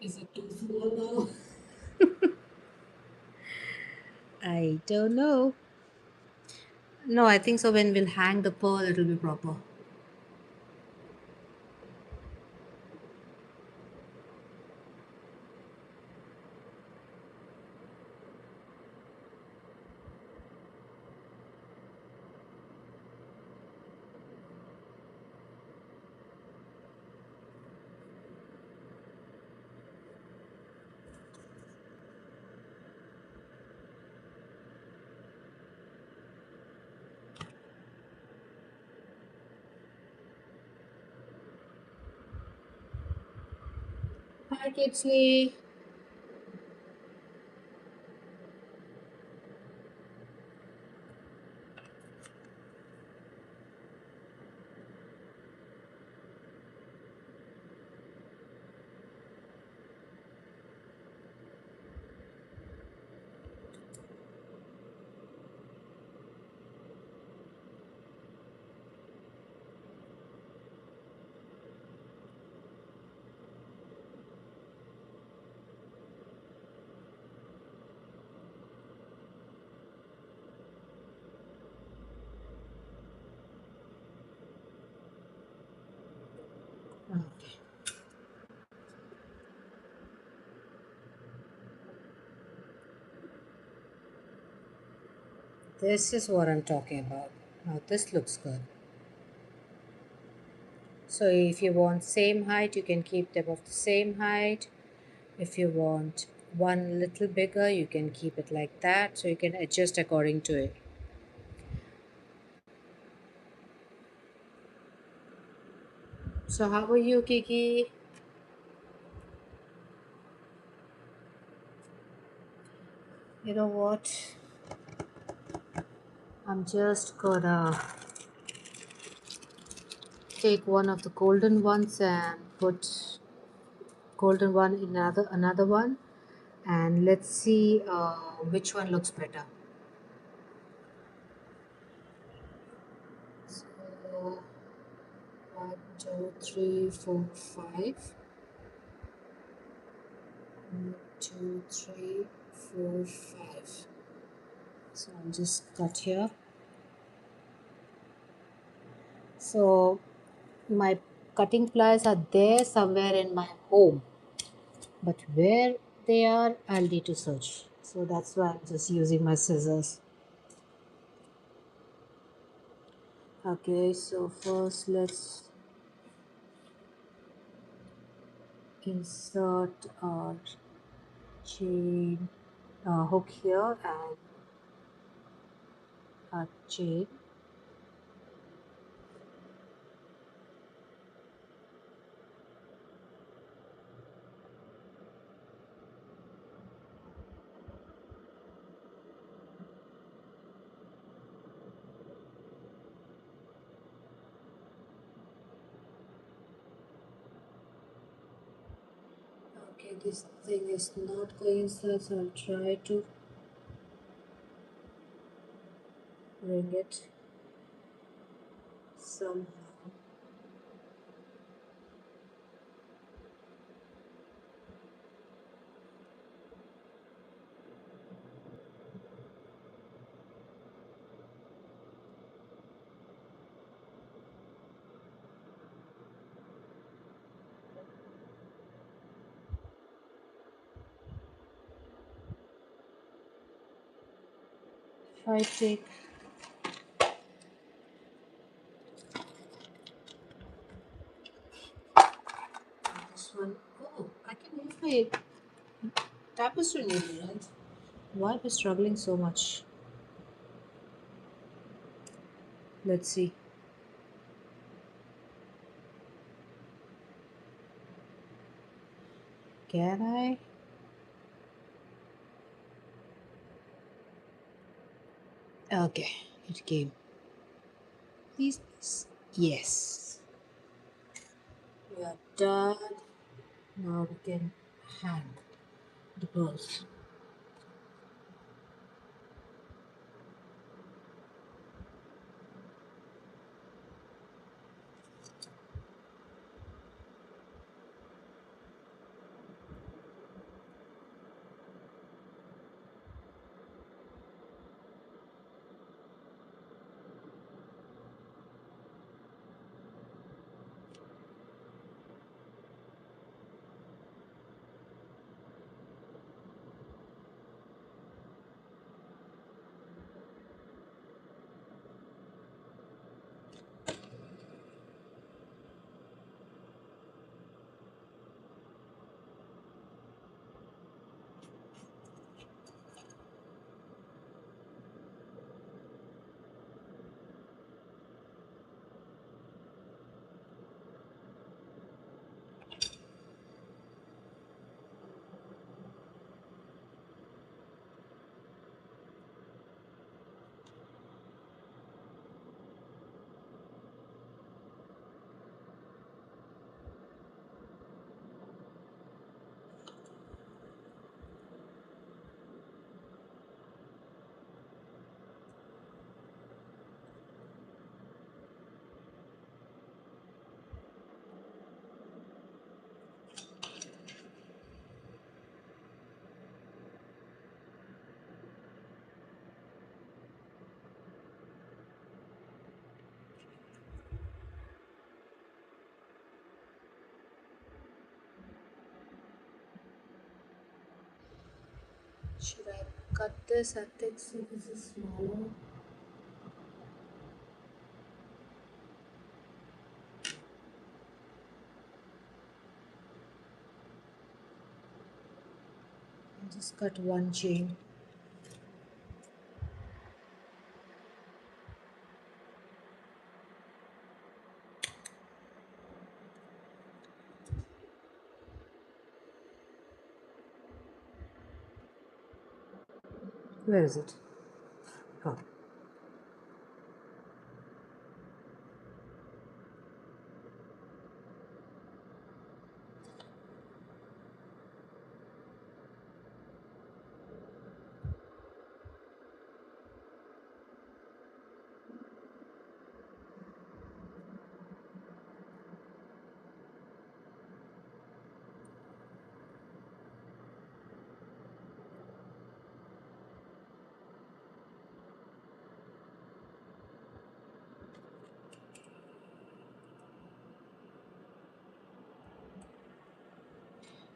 S1: Is it too small now? I don't know. No, I think so. When we'll hang the pearl, it'll be proper. Hi, Kipsley. This is what I'm talking about. Now this looks good. So if you want same height, you can keep them of the same height. If you want one little bigger, you can keep it like that, so you can adjust according to it. So how are you, Kiki? You know what? I'm just gonna take one of the golden ones and put golden one in another one, and let's see which one looks better. So 1, 2, 3, 4, 5. 1, 2, 3, 4, 5. So I'll just cut here. So my cutting pliers are there somewhere in my home, but where they are, I'll need to search. So that's why I'm just using my scissors. Okay, so first let's insert our chain hook here and a chain. Okay, this thing is not going inside, so I'll try to bring it somehow. 5 take. This one. Oh, I can use my tapestry needle, right? Why am I struggling so much? Let's see. Can I? Okay, it came. Please. Yes. We are done. Now we can hang the pearls. Should I cut this? I think so. This is smaller. Just cut one chain. Where is it? Oh.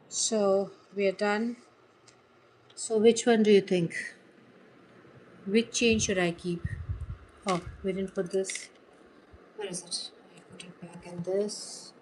S1: So we are done. So which one do you think? Which chain should I keep? Oh, we didn't put this. Where is it? I put it back in this.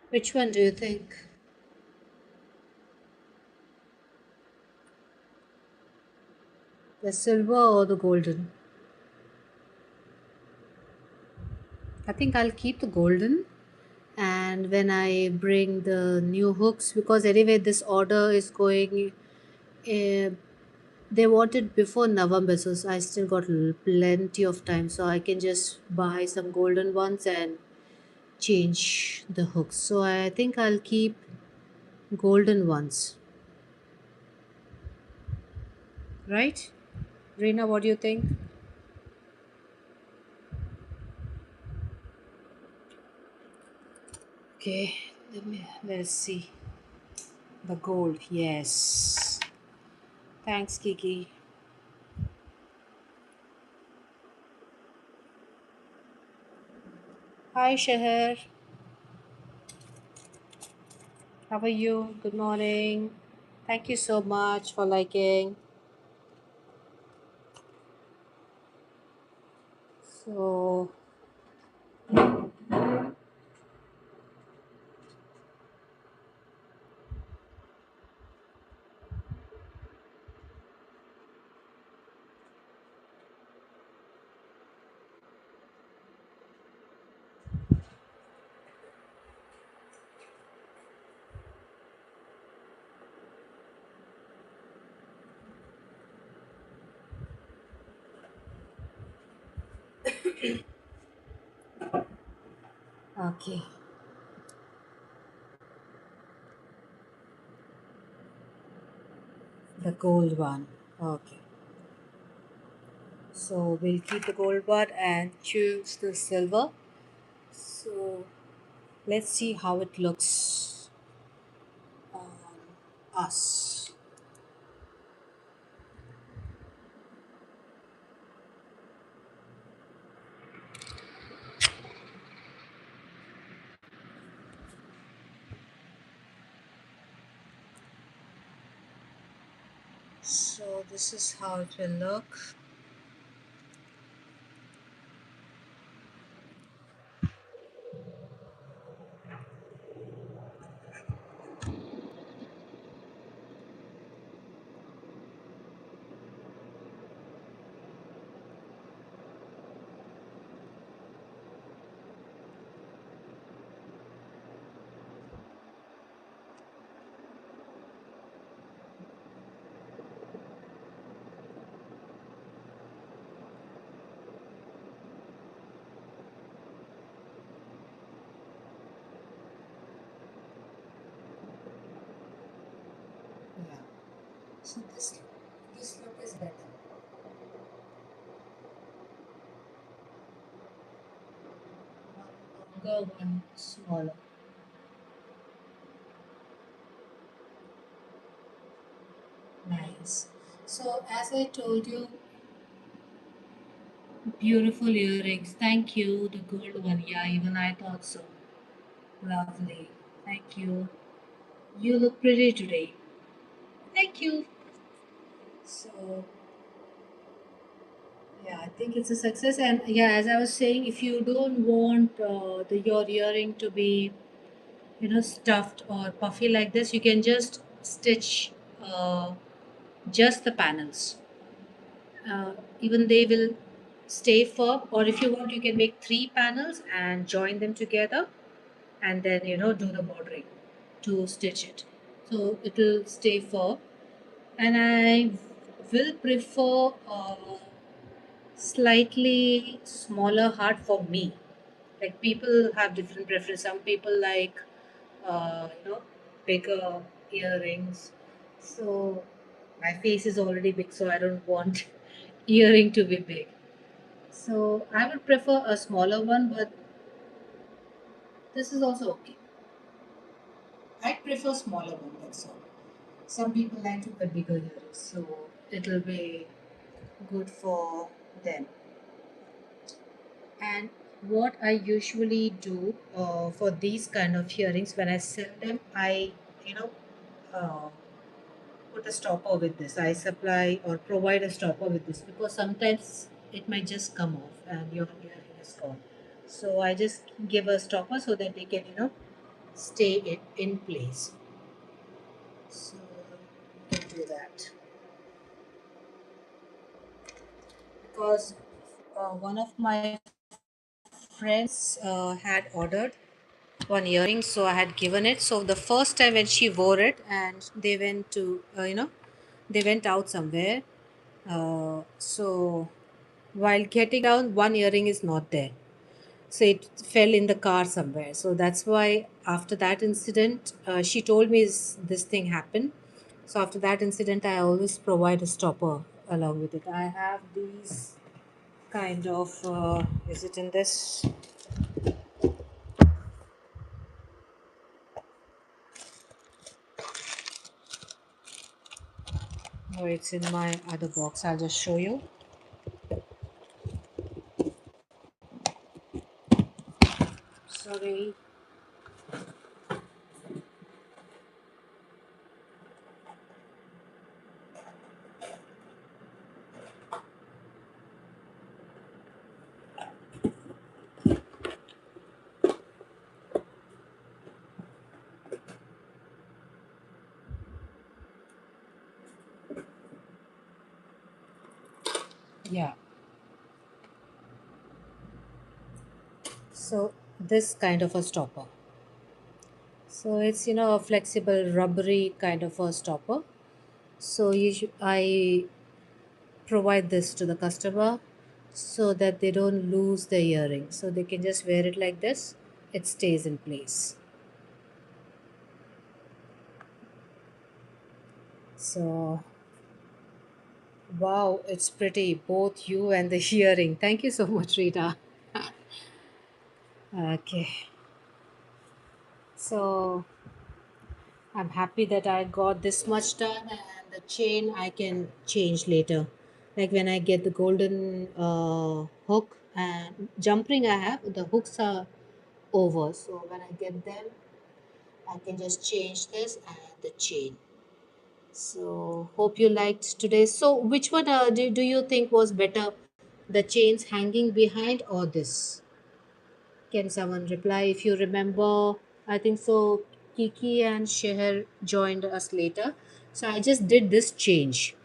S1: Which one do you think? The silver or the golden? I think I'll keep the golden. And when I bring the new hooks, because anyway, this order is going, uh, they want it before November, so I still got plenty of time. So I can just buy some golden ones and change the hooks. So I think I'll keep golden ones, right? Reena, what do you think? Okay, let's see. The gold, yes. Thanks, Kiki. Hi, Shahar. How are you? Good morning. Thank you so much for liking. So, okay, the gold one. Okay. So, we'll keep the gold one and choose the silver. So, let's see how it looks on us. this is how it will look. Yeah. So this look is better. One longer, one smaller. Nice. So as I told you, beautiful earrings. Thank you. The gold one. Yeah, even I thought so. Lovely. Thank you. You look pretty today. Thank you. So yeah, I think it's a success. And yeah, as I was saying, if you don't want your earring to be, stuffed or puffy like this, you can just stitch uh, just the panels. Even they will stay firm. Or if you want, you can make three panels and join them together, and then do the bordering to stitch it. So it will stay firm. And I will prefer slightly smaller heart for me. Like people have different preference. Some people like bigger earrings. So my face is already big, so I don't want earring to be big. So I would prefer a smaller one, but this is also okay. I prefer smaller one. That's all. Some people like to put bigger earrings, so it'll be good for them. And what I usually do for these kind of earrings when I sell them, I you know uh, put a stopper with this. I supply or provide a stopper with this because sometimes it might just come off and your earring is gone. So I just give a stopper so that they can stay in place. So you can do that because one of my friends had ordered one earring, so I had given it. So the first time when she wore it and they went to they went out somewhere, so while getting down, one earring is not there, so it fell in the car somewhere. So that's why after that incident, she told me this thing happened. So after that incident, I always provide a stopper along with it. I have these kind of is it in this? Oh, it's in my other box. I'll just show you. Sorry. Yeah. So this kind of a stopper. So it's a flexible rubbery kind of a stopper. So I provide this to the customer so that they don't lose the earring. So they can just wear it like this. It stays in place. So wow, it's pretty. Both you and the earring. Thank you so much, Rita. Okay. So I'm happy that I got this much done, and the chain I can change later. Like when I get the golden hook and jump ring I have, the hooks are over. So when I get them, I can just change this and the chain. So hope you liked today. So which one do you think was better, the chains hanging behind or this? Can someone reply if you remember? I think so. Kiki and Sheher joined us later. So I just did this change.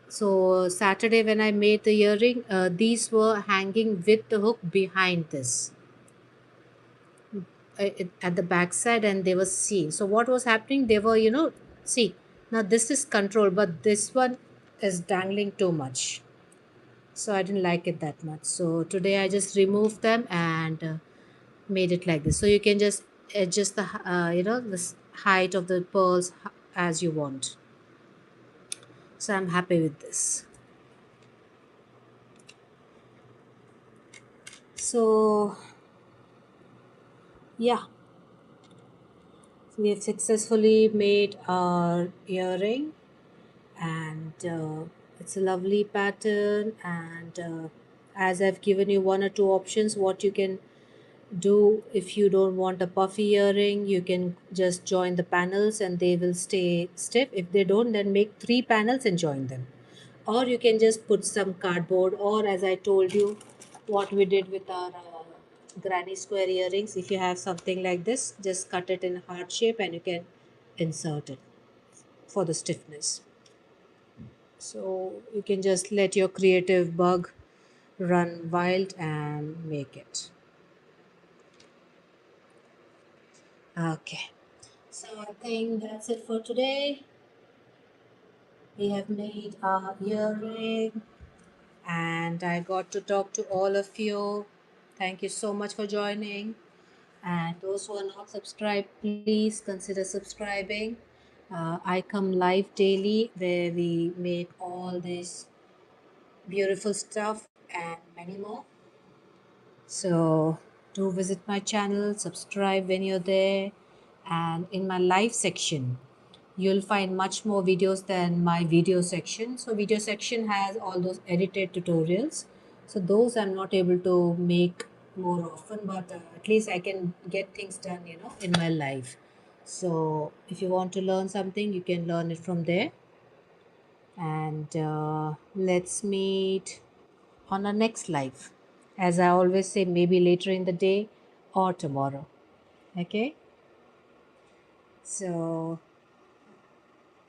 S1: So Saturday when I made the earring, these were hanging with the hook behind this at the back side, and they were seen. So what was happening? They were, see, now this is control, but this one is dangling too much. So I didn't like it that much. So today I just removed them and made it like this. So you can just adjust the height of the pearls as you want. So I'm happy with this. So yeah, we have successfully made our earring, and it's a lovely pattern. And as I've given you one or two options what you can do, if you don't want a puffy earring, you can just join the panels and they will stay stiff. If they don't, then make three panels and join them, or you can just put some cardboard, or as I told you what we did with our granny square earrings, if you have something like this, just cut it in heart shape and you can insert it for the stiffness. So you can just let your creative bug run wild and make it. Okay. So I think that's it for today. We have made our earring and I got to talk to all of you. Thank you so much for joining. And those who are not subscribed, please consider subscribing. I come live daily where we make all this beautiful stuff and many more. So do visit my channel, subscribe when you're there, and in my live section, you'll find much more videos than my video section. So video section has all those edited tutorials. So those I'm not able to make more often, but at least I can get things done, in my life. So if you want to learn something, you can learn it from there. And let's meet on our next live. As I always say, maybe later in the day or tomorrow. Okay? So,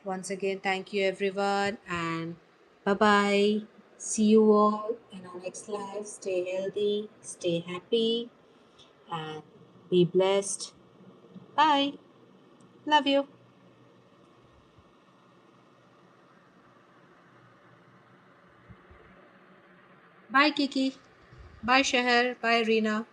S1: once again, thank you everyone and bye bye. See you all in our next live. Stay healthy, stay happy, and be blessed. Bye. Love you. Bye, Kiki. Bye, Shahar. Bye, Reena.